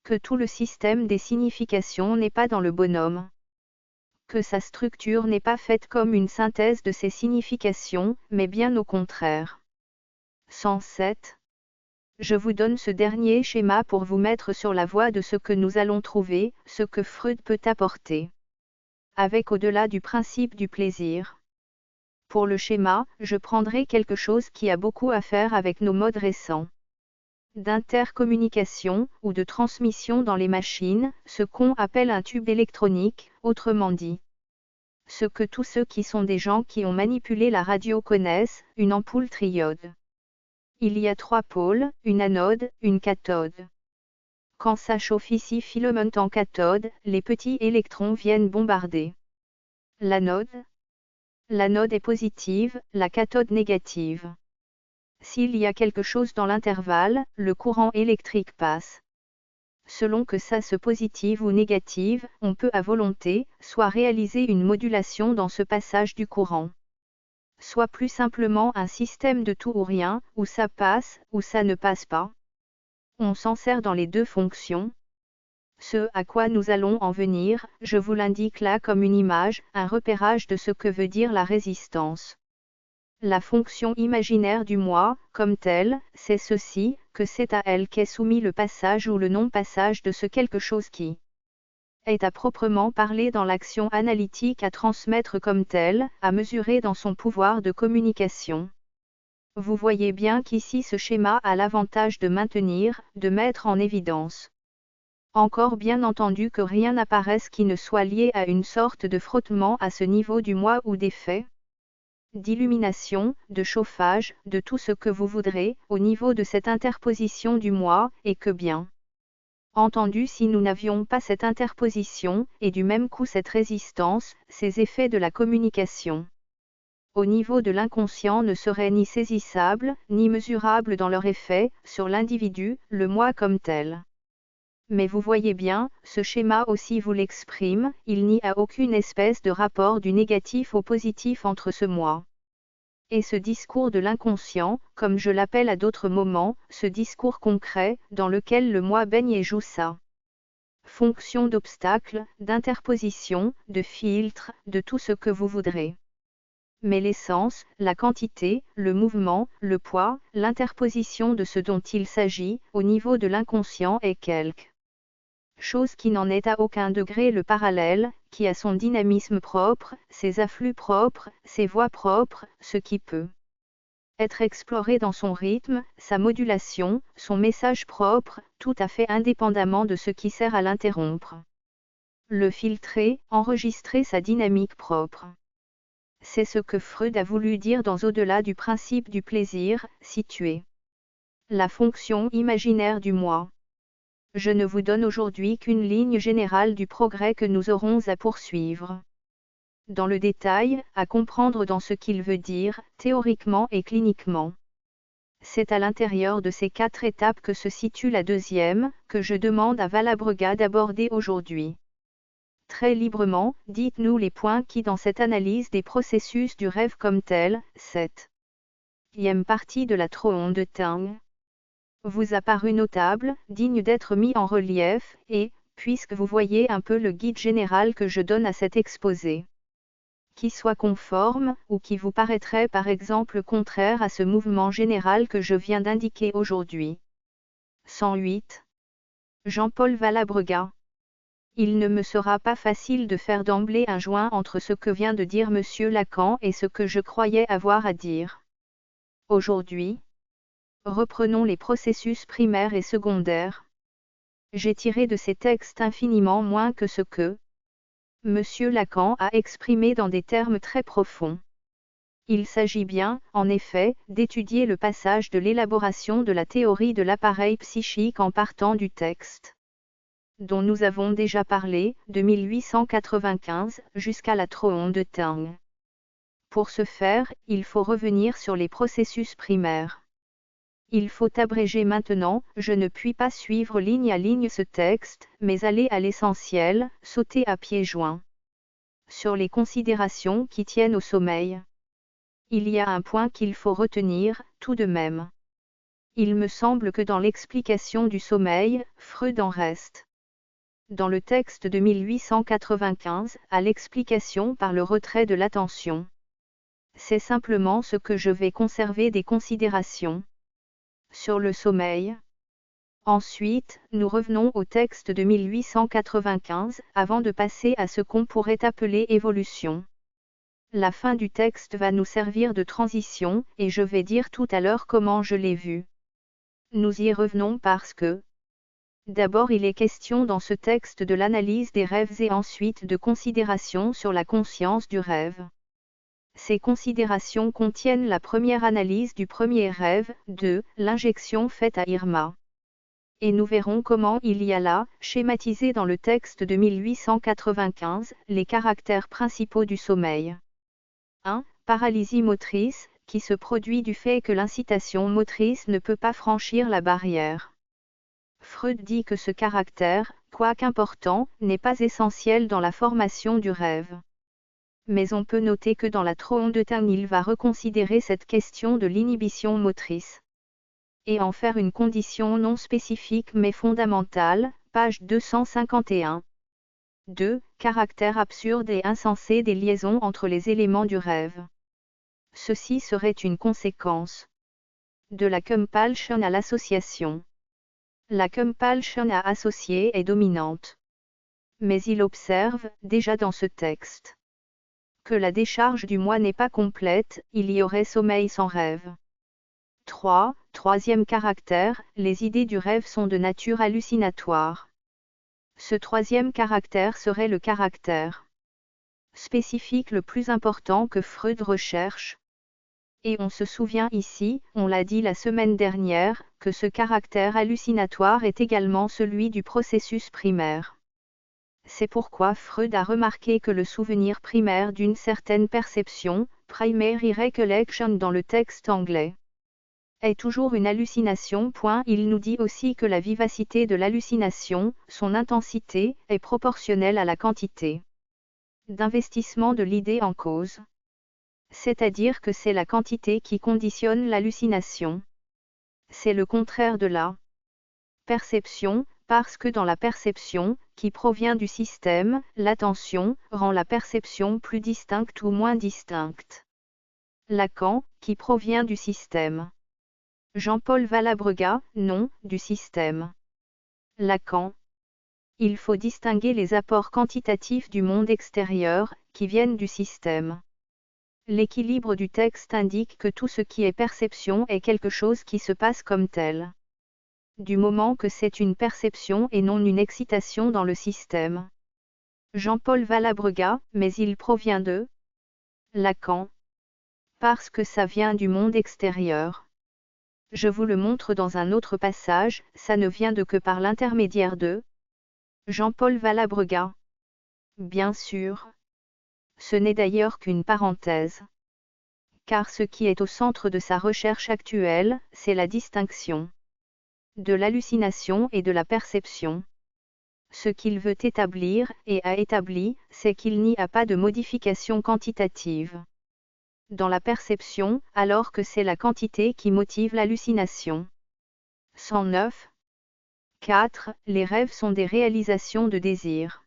Que tout le système des significations n'est pas dans le bonhomme. Que sa structure n'est pas faite comme une synthèse de ses significations, mais bien au contraire. 107. Je vous donne ce dernier schéma pour vous mettre sur la voie de ce que nous allons trouver, ce que Freud peut apporter. Avec au-delà du principe du plaisir. Pour le schéma, je prendrai quelque chose qui a beaucoup à faire avec nos modes récents d'intercommunication, ou de transmission dans les machines, ce qu'on appelle un tube électronique, autrement dit. Ce que tous ceux qui sont des gens qui ont manipulé la radio connaissent, une ampoule triode. Il y a 3 pôles, une anode, une cathode. Quand ça chauffe ici filament en cathode, les petits électrons viennent bombarder l'anode. L'anode est positive, la cathode négative. S'il y a quelque chose dans l'intervalle, le courant électrique passe. Selon que ça se positive ou négative, on peut à volonté, soit réaliser une modulation dans ce passage du courant. Soit plus simplement un système de tout ou rien, où ça passe, ou ça ne passe pas. On s'en sert dans les deux fonctions. Ce à quoi nous allons en venir, je vous l'indique là comme une image, un repérage de ce que veut dire la résistance. La fonction imaginaire du moi, comme telle, c'est ceci, que c'est à elle qu'est soumis le passage ou le non-passage de ce quelque chose qui est à proprement parler dans l'action analytique à transmettre comme telle, à mesurer dans son pouvoir de communication. Vous voyez bien qu'ici ce schéma a l'avantage de maintenir, de mettre en évidence Encore bien entendu que rien n'apparaisse qui ne soit lié à une sorte de frottement à ce niveau du moi ou d'effet d'illumination, de chauffage, de tout ce que vous voudrez, au niveau de cette interposition du moi, et que bien entendu si nous n'avions pas cette interposition, et du même coup cette résistance, ces effets de la communication au niveau de l'inconscient ne seraient ni saisissables, ni mesurables dans leur effet, sur l'individu, le moi comme tel. Mais vous voyez bien, ce schéma aussi vous l'exprime, il n'y a aucune espèce de rapport du négatif au positif entre ce moi et ce discours de l'inconscient, comme je l'appelle à d'autres moments, ce discours concret, dans lequel le moi baigne et joue sa fonction d'obstacle, d'interposition, de filtre, de tout ce que vous voudrez. Mais l'essence, la quantité, le mouvement, le poids, l'interposition de ce dont il s'agit, au niveau de l'inconscient est quelque chose qui n'en est à aucun degré le parallèle, qui a son dynamisme propre, ses afflux propres, ses voies propres, ce qui peut être exploré dans son rythme, sa modulation, son message propre, tout à fait indépendamment de ce qui sert à l'interrompre. Le filtrer, enregistrer sa dynamique propre. C'est ce que Freud a voulu dire dans Au-delà du principe du plaisir, situé la fonction imaginaire du moi. Je ne vous donne aujourd'hui qu'une ligne générale du progrès que nous aurons à poursuivre. Dans le détail, à comprendre dans ce qu'il veut dire, théoriquement et cliniquement. C'est à l'intérieur de ces 4 étapes que se situe la deuxième, que je demande à Valabrega d'aborder aujourd'hui. Très librement, dites-nous les points qui dans cette analyse des processus du rêve comme tel, cette e partie de la Troon de Tung, vous a paru notable, digne d'être mis en relief, et, puisque vous voyez un peu le guide général que je donne à cet exposé, qui soit conforme, ou qui vous paraîtrait par exemple contraire à ce mouvement général que je viens d'indiquer aujourd'hui. 108. Jean-Paul Valabrega. Il ne me sera pas facile de faire d'emblée un joint entre ce que vient de dire Monsieur Lacan et ce que je croyais avoir à dire aujourd'hui. Reprenons les processus primaires et secondaires. J'ai tiré de ces textes infiniment moins que ce que Monsieur Lacan a exprimé dans des termes très profonds. Il s'agit bien, en effet, d'étudier le passage de l'élaboration de la théorie de l'appareil psychique en partant du texte, dont nous avons déjà parlé, de 1895 jusqu'à la Troon de Tung. Pour ce faire, il faut revenir sur les processus primaires. Il faut abréger maintenant, je ne puis pas suivre ligne à ligne ce texte, mais aller à l'essentiel, sauter à pieds joints. Sur les considérations qui tiennent au sommeil. Il y a un point qu'il faut retenir, tout de même. Il me semble que dans l'explication du sommeil, Freud en reste. Dans le texte de 1895, à l'explication par le retrait de l'attention. C'est simplement ce que je vais conserver des considérations. Sur le sommeil. Ensuite, nous revenons au texte de 1895, avant de passer à ce qu'on pourrait appeler évolution. La fin du texte va nous servir de transition, et je vais dire tout à l'heure comment je l'ai vu. Nous y revenons parce que, d'abord il est question dans ce texte de l'analyse des rêves et ensuite de considérations sur la conscience du rêve. Ces considérations contiennent la première analyse du premier rêve, de l'injection faite à Irma. Et nous verrons comment il y a là, schématisé dans le texte de 1895, les caractères principaux du sommeil. 1. Paralysie motrice, qui se produit du fait que l'incitation motrice ne peut pas franchir la barrière. Freud dit que ce caractère, quoiqu'important, n'est pas essentiel dans la formation du rêve. Mais on peut noter que dans la Troon de Tung il va reconsidérer cette question de l'inhibition motrice. Et en faire une condition non spécifique mais fondamentale, page 251. 2. Caractère absurde et insensé des liaisons entre les éléments du rêve. Ceci serait une conséquence de la compulsion à l'association. La compulsion à associer est dominante. Mais il observe, déjà dans ce texte, que la décharge du moi n'est pas complète, il y aurait sommeil sans rêve. 3. Troisième caractère, les idées du rêve sont de nature hallucinatoire. Ce troisième caractère serait le caractère spécifique le plus important que Freud recherche. Et on se souvient ici, on l'a dit la semaine dernière, que ce caractère hallucinatoire est également celui du processus primaire. C'est pourquoi Freud a remarqué que le souvenir primaire d'une certaine perception, primary recollection dans le texte anglais, est toujours une hallucination. Il nous dit aussi que la vivacité de l'hallucination, son intensité, est proportionnelle à la quantité d'investissement de l'idée en cause. C'est-à-dire que c'est la quantité qui conditionne l'hallucination. C'est le contraire de la perception, parce que dans la perception, qui provient du système, l'attention rend la perception plus distincte ou moins distincte. Lacan, qui provient du système. Jean-Paul Valabrega, non, du système. Lacan. Il faut distinguer les apports quantitatifs du monde extérieur, qui viennent du système. L'équilibre du texte indique que tout ce qui est perception est quelque chose qui se passe comme tel. Du moment que c'est une perception et non une excitation dans le système. Jean-Paul Valabrega, mais il provient de Lacan. Parce que ça vient du monde extérieur. Je vous le montre dans un autre passage, ça ne vient de que par l'intermédiaire de Jean-Paul Valabrega. Bien sûr. Ce n'est d'ailleurs qu'une parenthèse. Car ce qui est au centre de sa recherche actuelle, c'est la distinction de l'hallucination et de la perception. Ce qu'il veut établir, et a établi, c'est qu'il n'y a pas de modification quantitative dans la perception, alors que c'est la quantité qui motive l'hallucination. 109. 4. Les rêves sont des réalisations de désir.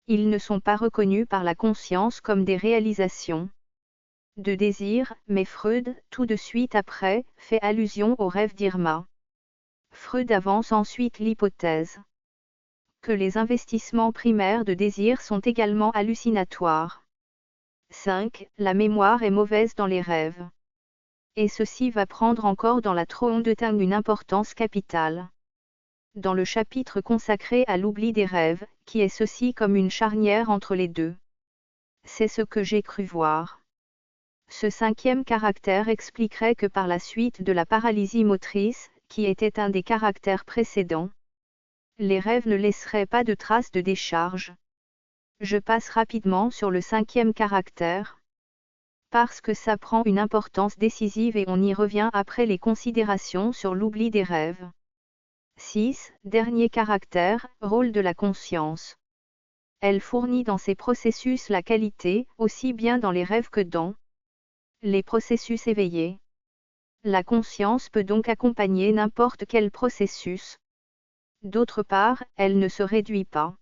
Ils ne sont pas reconnus par la conscience comme des réalisations de désir, mais Freud, tout de suite après, fait allusion au rêve d'Irma. Freud avance ensuite l'hypothèse que les investissements primaires de désir sont également hallucinatoires. 5. La mémoire est mauvaise dans les rêves. Et ceci va prendre encore dans la Trondheim une importance capitale. Dans le chapitre consacré à l'oubli des rêves, qui est ceci comme une charnière entre les deux. C'est ce que j'ai cru voir. Ce cinquième caractère expliquerait que par la suite de la paralysie motrice, qui était un des caractères précédents, les rêves ne laisseraient pas de traces de décharge. Je passe rapidement sur le cinquième caractère, parce que ça prend une importance décisive et on y revient après les considérations sur l'oubli des rêves. 6. Dernier caractère, rôle de la conscience. Elle fournit dans ses processus la qualité, aussi bien dans les rêves que dans les processus éveillés. La conscience peut donc accompagner n'importe quel processus. D'autre part, elle ne se réduit pas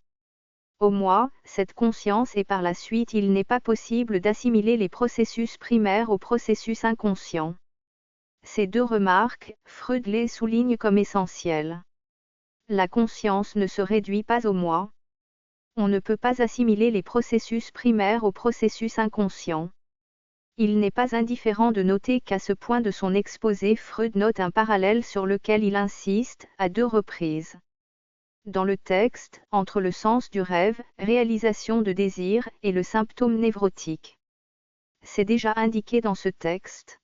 au moi, cette conscience et par la suite il n'est pas possible d'assimiler les processus primaires au processus inconscient. Ces deux remarques, Freud les souligne comme essentielles. La conscience ne se réduit pas au moi. On ne peut pas assimiler les processus primaires au processus inconscient. Il n'est pas indifférent de noter qu'à ce point de son exposé Freud note un parallèle sur lequel il insiste, à deux reprises. Dans le texte, entre le sens du rêve, réalisation de désir, et le symptôme névrotique. C'est déjà indiqué dans ce texte.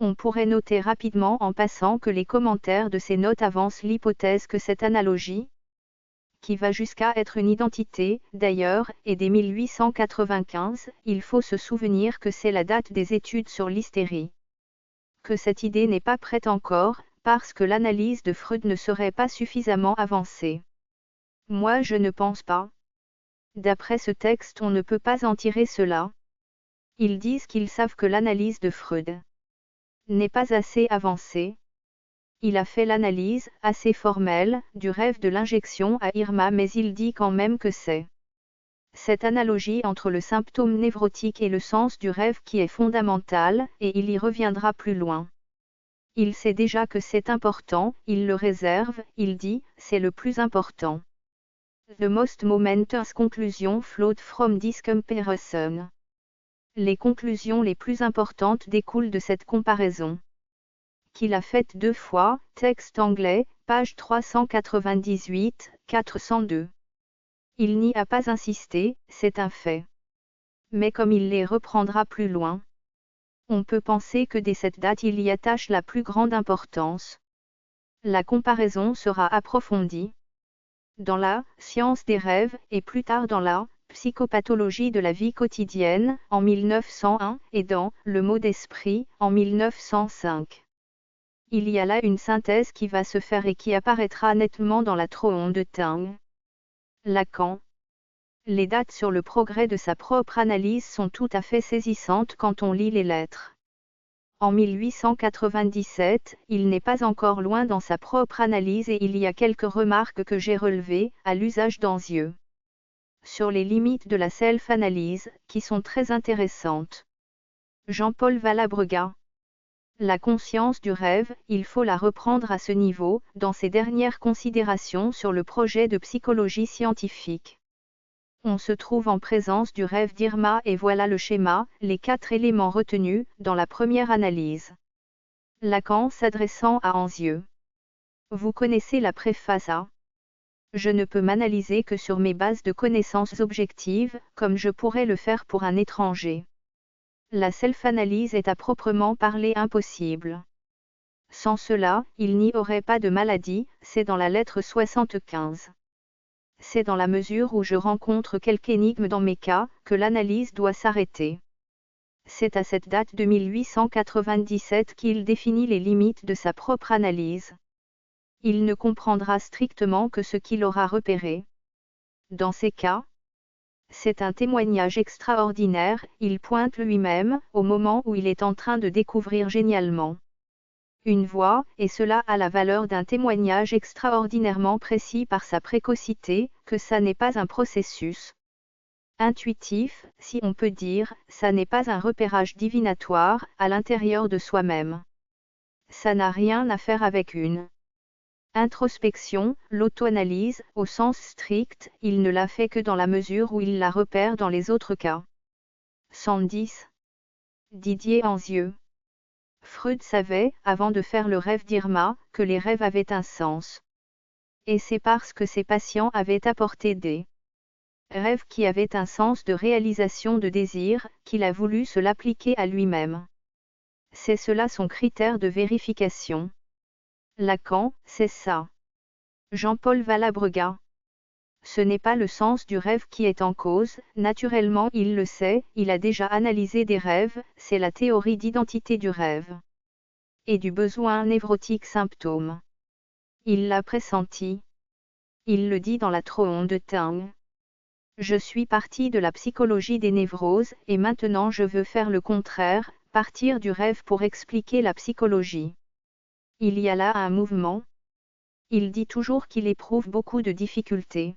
On pourrait noter rapidement en passant que les commentaires de ces notes avancent l'hypothèse que cette analogie, qui va jusqu'à être une identité, d'ailleurs, et dès 1895, il faut se souvenir que c'est la date des études sur l'hystérie. Que cette idée n'est pas prête encore, parce que l'analyse de Freud ne serait pas suffisamment avancée. Moi je ne pense pas. D'après ce texte on ne peut pas en tirer cela. Ils disent qu'ils savent que l'analyse de Freud n'est pas assez avancée. Il a fait l'analyse, assez formelle, du rêve de l'injection à Irma mais il dit quand même que c'est cette analogie entre le symptôme névrotique et le sens du rêve qui est fondamentale, et il y reviendra plus loin. Il sait déjà que c'est important, il le réserve, il dit, c'est le plus important. The most momentous conclusion flowed from this comparison. Les conclusions les plus importantes découlent de cette comparaison. Qu'il a faite 2 fois, texte anglais, page 398, 402. Il n'y a pas insisté, c'est un fait. Mais comme il les reprendra plus loin, on peut penser que dès cette date il y attache la plus grande importance. La comparaison sera approfondie dans la science des rêves et plus tard dans la psychopathologie de la vie quotidienne en 1901 et dans le mot d'esprit en 1905. Il y a là une synthèse qui va se faire et qui apparaîtra nettement dans la Troon de Tung. Lacan. Les dates sur le progrès de sa propre analyse sont tout à fait saisissantes quand on lit les lettres. En 1897, il n'est pas encore loin dans sa propre analyse et il y a quelques remarques que j'ai relevées, à l'usage d'Anzieux, sur les limites de la self-analyse, qui sont très intéressantes. Jean-Paul Valabrega. La conscience du rêve, il faut la reprendre à ce niveau, dans ses dernières considérations sur le projet de psychologie scientifique. On se trouve en présence du rêve d'Irma et voilà le schéma, les 4 éléments retenus, dans la première analyse. Lacan s'adressant à Anzieux. Vous connaissez la préface à. Je ne peux m'analyser que sur mes bases de connaissances objectives, comme je pourrais le faire pour un étranger. La self-analyse est à proprement parler impossible. Sans cela, il n'y aurait pas de maladie, c'est dans la lettre 75. C'est dans la mesure où je rencontre quelque énigme dans mes cas, que l'analyse doit s'arrêter. C'est à cette date de 1897 qu'il définit les limites de sa propre analyse. Il ne comprendra strictement que ce qu'il aura repéré. Dans ces cas, c'est un témoignage extraordinaire, il pointe lui-même, au moment où il est en train de découvrir génialement une voie, et cela a la valeur d'un témoignage extraordinairement précis par sa précocité, que ça n'est pas un processus intuitif, si on peut dire, ça n'est pas un repérage divinatoire, à l'intérieur de soi-même. Ça n'a rien à faire avec une introspection, l'auto-analyse, au sens strict, il ne l'a fait que dans la mesure où il la repère dans les autres cas. 110. Didier Anzieux. Freud savait, avant de faire le rêve d'Irma, que les rêves avaient un sens. Et c'est parce que ses patients avaient apporté des rêves qui avaient un sens de réalisation de désir, qu'il a voulu se l'appliquer à lui-même. C'est cela son critère de vérification. Lacan, c'est ça. Jean-Paul Valabrega. Ce n'est pas le sens du rêve qui est en cause, naturellement il le sait, il a déjà analysé des rêves, c'est la théorie d'identité du rêve. Et du besoin névrotique symptôme. Il l'a pressenti. Il le dit dans la Troon de Tung. Je suis parti de la psychologie des névroses, et maintenant je veux faire le contraire, partir du rêve pour expliquer la psychologie. Il y a là un mouvement. Il dit toujours qu'il éprouve beaucoup de difficultés.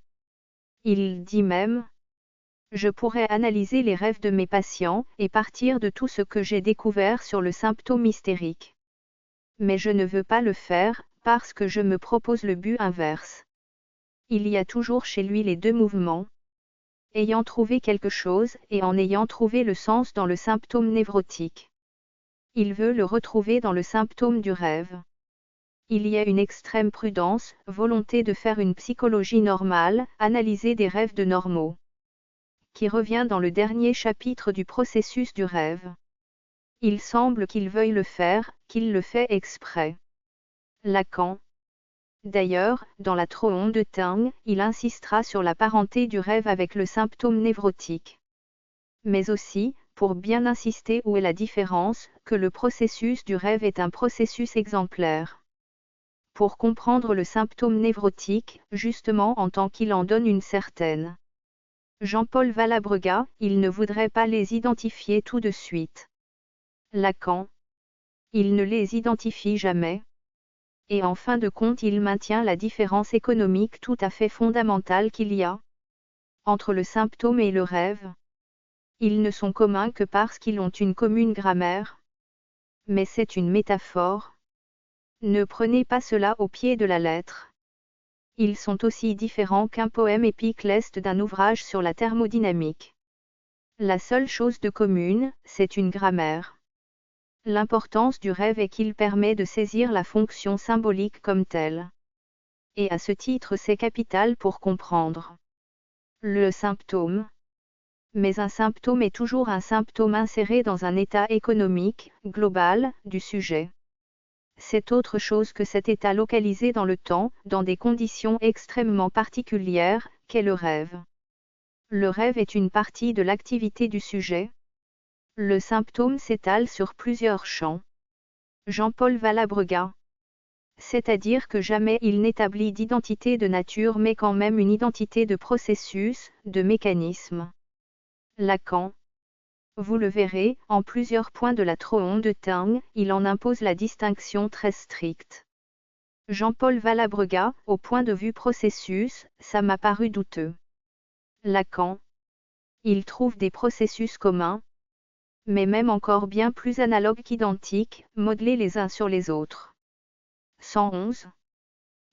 Il dit même, je pourrais analyser les rêves de mes patients, et partir de tout ce que j'ai découvert sur le symptôme hystérique. Mais je ne veux pas le faire, parce que je me propose le but inverse. Il y a toujours chez lui les deux mouvements. Ayant trouvé quelque chose, et en ayant trouvé le sens dans le symptôme névrotique. Il veut le retrouver dans le symptôme du rêve. Il y a une extrême prudence, volonté de faire une psychologie normale, analyser des rêves de normaux. Qui revient dans le dernier chapitre du processus du rêve. Il semble qu'il veuille le faire, qu'il le fait exprès. Lacan. D'ailleurs, dans la Troon de Tung, il insistera sur la parenté du rêve avec le symptôme névrotique. Mais aussi, pour bien insister où est la différence, que le processus du rêve est un processus exemplaire. Pour comprendre le symptôme névrotique, justement en tant qu'il en donne une certaine. Jean-Paul Valabrega, il ne voudrait pas les identifier tout de suite. Lacan. Il ne les identifie jamais. Et en fin de compte il maintient la différence économique tout à fait fondamentale qu'il y a entre le symptôme et le rêve. Ils ne sont communs que parce qu'ils ont une commune grammaire. Mais c'est une métaphore. Ne prenez pas cela au pied de la lettre. Ils sont aussi différents qu'un poème épique l'est d'un ouvrage sur la thermodynamique. La seule chose de commune, c'est une grammaire. L'importance du rêve est qu'il permet de saisir la fonction symbolique comme telle. Et à ce titre c'est capital pour comprendre Le symptôme. Mais un symptôme est toujours un symptôme inséré dans un état économique, global, du sujet. C'est autre chose que cet état localisé dans le temps, dans des conditions extrêmement particulières, qu'est le rêve. Le rêve est une partie de l'activité du sujet. Le symptôme s'étale sur plusieurs champs. Jean-Paul Valabrega. C'est-à-dire que jamais il n'établit d'identité de nature mais quand même une identité de processus, de mécanisme. Lacan. Vous le verrez, en plusieurs points de la Troon de Taing, il en impose la distinction très stricte. Jean-Paul Valabrega, au point de vue processus, ça m'a paru douteux. Lacan. Il trouve des processus communs, mais même encore bien plus analogues qu'identiques, modelés les uns sur les autres. 111.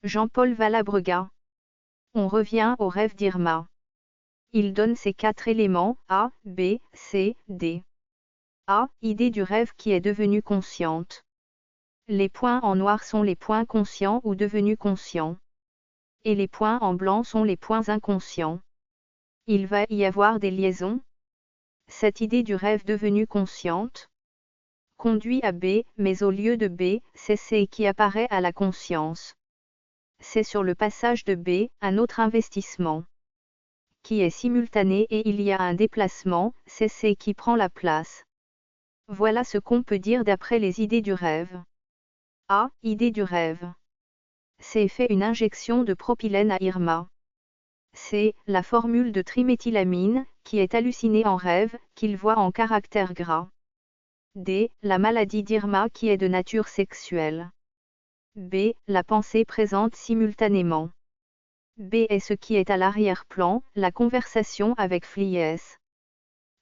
Jean-Paul Valabrega. On revient au rêve d'Irma. Il donne ces 4 éléments, A, B, C, D. A. Idée du rêve qui est devenue consciente. Les points en noir sont les points conscients ou devenus conscients. Et les points en blanc sont les points inconscients. Il va y avoir des liaisons. Cette idée du rêve devenue consciente conduit à B, mais au lieu de B, c'est C qui apparaît à la conscience. C'est sur le passage de B, un autre investissement qui est simultané et il y a un déplacement, c'est C qui prend la place. Voilà ce qu'on peut dire d'après les idées du rêve. A. Idée du rêve. C. Fait une injection de propylène à Irma. C. La formule de triméthylamine, qui est hallucinée en rêve, qu'il voit en caractère gras. D. La maladie d'Irma qui est de nature sexuelle. B. La pensée présente simultanément. B est ce qui est à l'arrière-plan, la conversation avec Flies.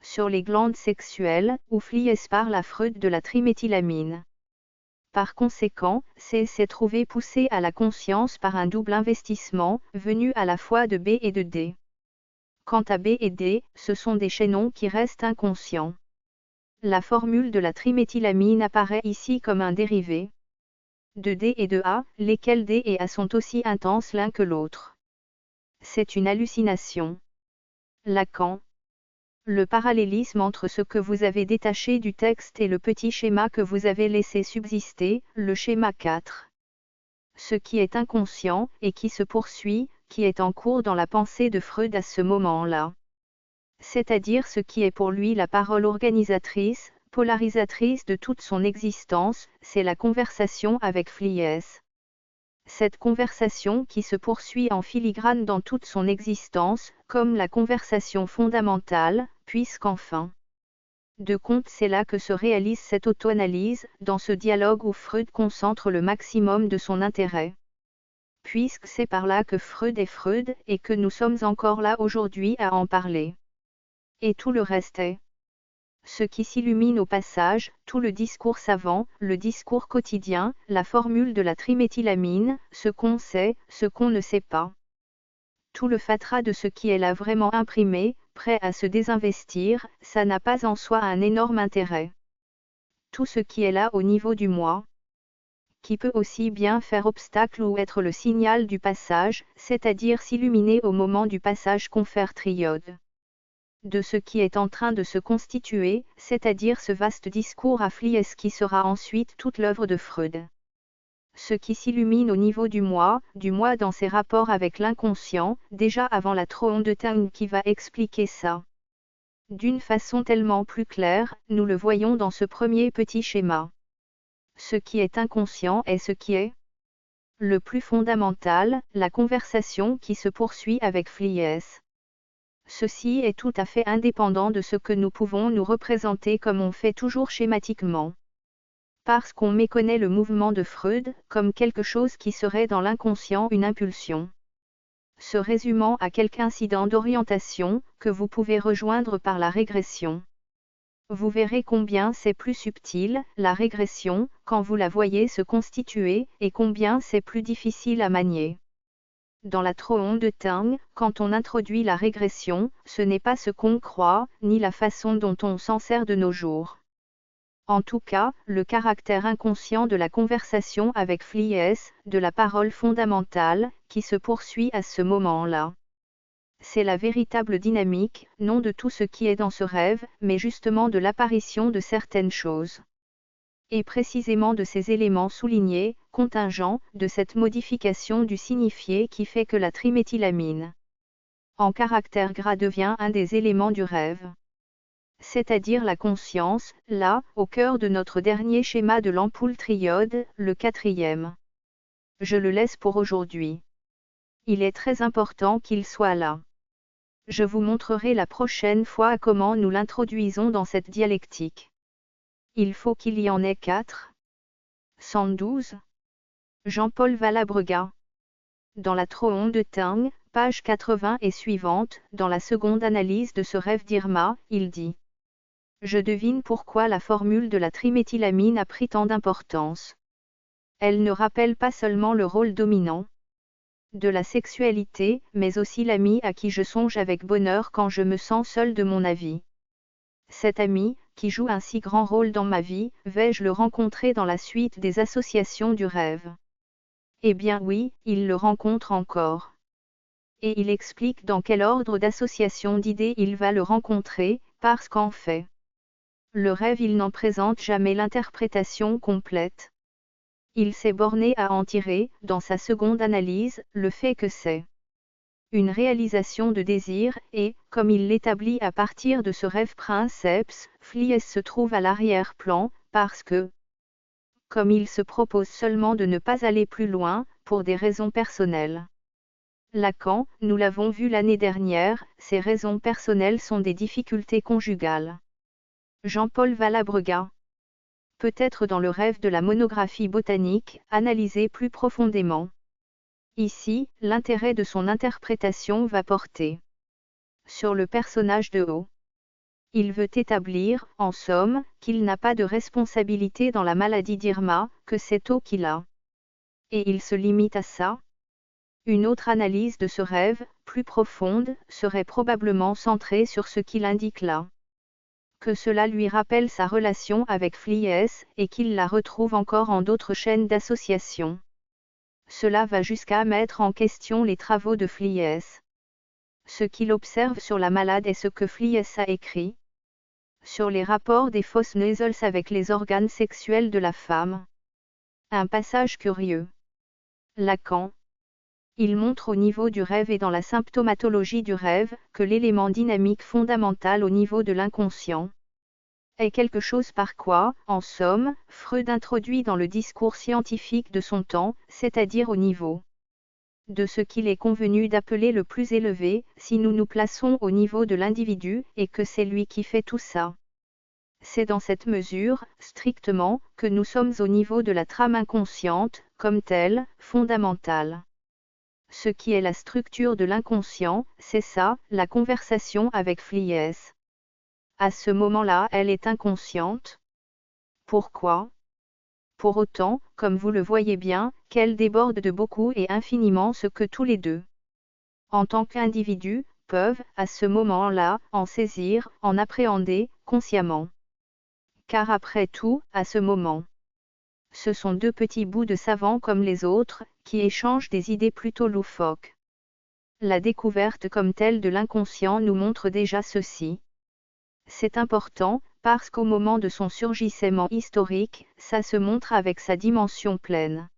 Sur les glandes sexuelles, où Flies parle à Freud de la triméthylamine. Par conséquent, C s'est trouvé poussé à la conscience par un double investissement, venu à la fois de B et de D. Quant à B et D, ce sont des chaînons qui restent inconscients. La formule de la triméthylamine apparaît ici comme un dérivé de D et de A, lesquels D et A sont aussi intenses l'un que l'autre. C'est une hallucination. Lacan. Le parallélisme entre ce que vous avez détaché du texte et le petit schéma que vous avez laissé subsister, le schéma 4. Ce qui est inconscient, et qui se poursuit, qui est en cours dans la pensée de Freud à ce moment-là. C'est-à-dire ce qui est pour lui la parole organisatrice, polarisatrice de toute son existence, c'est la conversation avec Flies. Cette conversation qui se poursuit en filigrane dans toute son existence, comme la conversation fondamentale, puisqu'enfin de compte c'est là que se réalise cette auto-analyse, dans ce dialogue où Freud concentre le maximum de son intérêt. Puisque c'est par là que Freud est Freud, et que nous sommes encore là aujourd'hui à en parler. Et tout le reste est ce qui s'illumine au passage, tout le discours savant, le discours quotidien, la formule de la triméthylamine, ce qu'on sait, ce qu'on ne sait pas. Tout le fatras de ce qui est là vraiment imprimé, prêt à se désinvestir, ça n'a pas en soi un énorme intérêt. Tout ce qui est là au niveau du moi, qui peut aussi bien faire obstacle ou être le signal du passage, c'est-à-dire s'illuminer au moment du passage confère triode. De ce qui est en train de se constituer, c'est-à-dire ce vaste discours à Flies qui sera ensuite toute l'œuvre de Freud. Ce qui s'illumine au niveau du moi dans ses rapports avec l'inconscient, déjà avant la Troon de Taing qui va expliquer ça. D'une façon tellement plus claire, nous le voyons dans ce premier petit schéma. Ce qui est inconscient est ce qui est le plus fondamental, la conversation qui se poursuit avec Flies. Ceci est tout à fait indépendant de ce que nous pouvons nous représenter comme on fait toujours schématiquement. Parce qu'on méconnaît le mouvement de Freud, comme quelque chose qui serait dans l'inconscient une impulsion. Se résumant à quelque incident d'orientation, que vous pouvez rejoindre par la régression. Vous verrez combien c'est plus subtil, la régression, quand vous la voyez se constituer, et combien c'est plus difficile à manier. Dans la Troon de Taing, quand on introduit la régression, ce n'est pas ce qu'on croit, ni la façon dont on s'en sert de nos jours. En tout cas, le caractère inconscient de la conversation avec Flies, de la parole fondamentale, qui se poursuit à ce moment-là. C'est la véritable dynamique, non de tout ce qui est dans ce rêve, mais justement de l'apparition de certaines choses. Et précisément de ces éléments soulignés, contingents, de cette modification du signifié qui fait que la triméthylamine en caractère gras devient un des éléments du rêve. C'est-à-dire la conscience, là, au cœur de notre dernier schéma de l'ampoule triode, le 4e. Je le laisse pour aujourd'hui. Il est très important qu'il soit là. Je vous montrerai la prochaine fois comment nous l'introduisons dans cette dialectique. Il faut qu'il y en ait 4. 112. Jean-Paul Valabrega. Dans la Troon de Tung, page 80 et suivante, dans la seconde analyse de ce rêve d'Irma, il dit: Je devine pourquoi la formule de la triméthylamine a pris tant d'importance. Elle ne rappelle pas seulement le rôle dominant de la sexualité, mais aussi l'ami à qui je songe avec bonheur quand je me sens seul de mon avis. Cet ami, qui joue un si grand rôle dans ma vie, vais-je le rencontrer dans la suite des associations du rêve? Eh bien oui, il le rencontre encore. Et il explique dans quel ordre d'association d'idées il va le rencontrer, parce qu'en fait, le rêve il n'en présente jamais l'interprétation complète. Il s'est borné à en tirer, dans sa seconde analyse, le fait que c'est une réalisation de désir, et, comme il l'établit à partir de ce rêve princeps, Flies se trouve à l'arrière-plan, parce que, comme il se propose seulement de ne pas aller plus loin, pour des raisons personnelles. Lacan, nous l'avons vu l'année dernière, ces raisons personnelles sont des difficultés conjugales. Jean-Paul Valabrega. Peut-être dans le rêve de la monographie botanique, analysé plus profondément. Ici, l'intérêt de son interprétation va porter sur le personnage de O. Il veut établir, en somme, qu'il n'a pas de responsabilité dans la maladie d'Irma, que c'est O qui l'a. Et il se limite à ça. Une autre analyse de ce rêve, plus profonde, serait probablement centrée sur ce qu'il indique là. Que cela lui rappelle sa relation avec Flies, et qu'il la retrouve encore en d'autres chaînes d'association. Cela va jusqu'à mettre en question les travaux de Flies. Ce qu'il observe sur la malade est ce que Flies a écrit sur les rapports des fausses nasals avec les organes sexuels de la femme. Un passage curieux. Lacan. Il montre au niveau du rêve et dans la symptomatologie du rêve, que l'élément dynamique fondamental au niveau de l'inconscient est quelque chose par quoi, en somme, Freud introduit dans le discours scientifique de son temps, c'est-à-dire au niveau de ce qu'il est convenu d'appeler le plus élevé, si nous nous plaçons au niveau de l'individu, et que c'est lui qui fait tout ça. C'est dans cette mesure, strictement, que nous sommes au niveau de la trame inconsciente, comme telle, fondamentale. Ce qui est la structure de l'inconscient, c'est ça, la conversation avec Flies. À ce moment-là, elle est inconsciente. Pourquoi? Pour autant, comme vous le voyez bien, qu'elle déborde de beaucoup et infiniment ce que tous les deux, en tant qu'individus, peuvent, à ce moment-là, en saisir, en appréhender, consciemment. Car après tout, à ce moment, ce sont deux petits bouts de savants comme les autres, qui échangent des idées plutôt loufoques. La découverte comme telle de l'inconscient nous montre déjà ceci. C'est important, parce qu'au moment de son surgissement historique, ça se montre avec sa dimension pleine.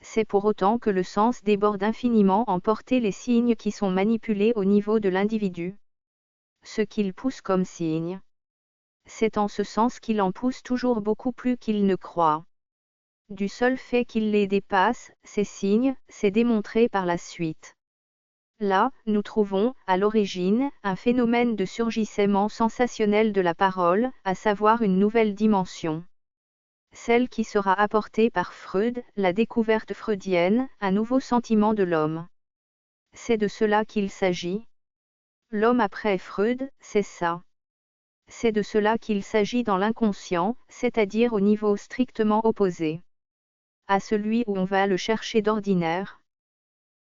C'est pour autant que le sens déborde infiniment en porter les signes qui sont manipulés au niveau de l'individu. Ce qu'il pousse comme signe. C'est en ce sens qu'il en pousse toujours beaucoup plus qu'il ne croit. Du seul fait qu'il les dépasse, ces signes, c'est démontré par la suite. Là, nous trouvons, à l'origine, un phénomène de surgissement sensationnel de la parole, à savoir une nouvelle dimension. Celle qui sera apportée par Freud, la découverte freudienne, un nouveau sentiment de l'homme. C'est de cela qu'il s'agit. L'homme après Freud, c'est ça. C'est de cela qu'il s'agit dans l'inconscient, c'est-à-dire au niveau strictement opposé à celui où on va le chercher d'ordinaire.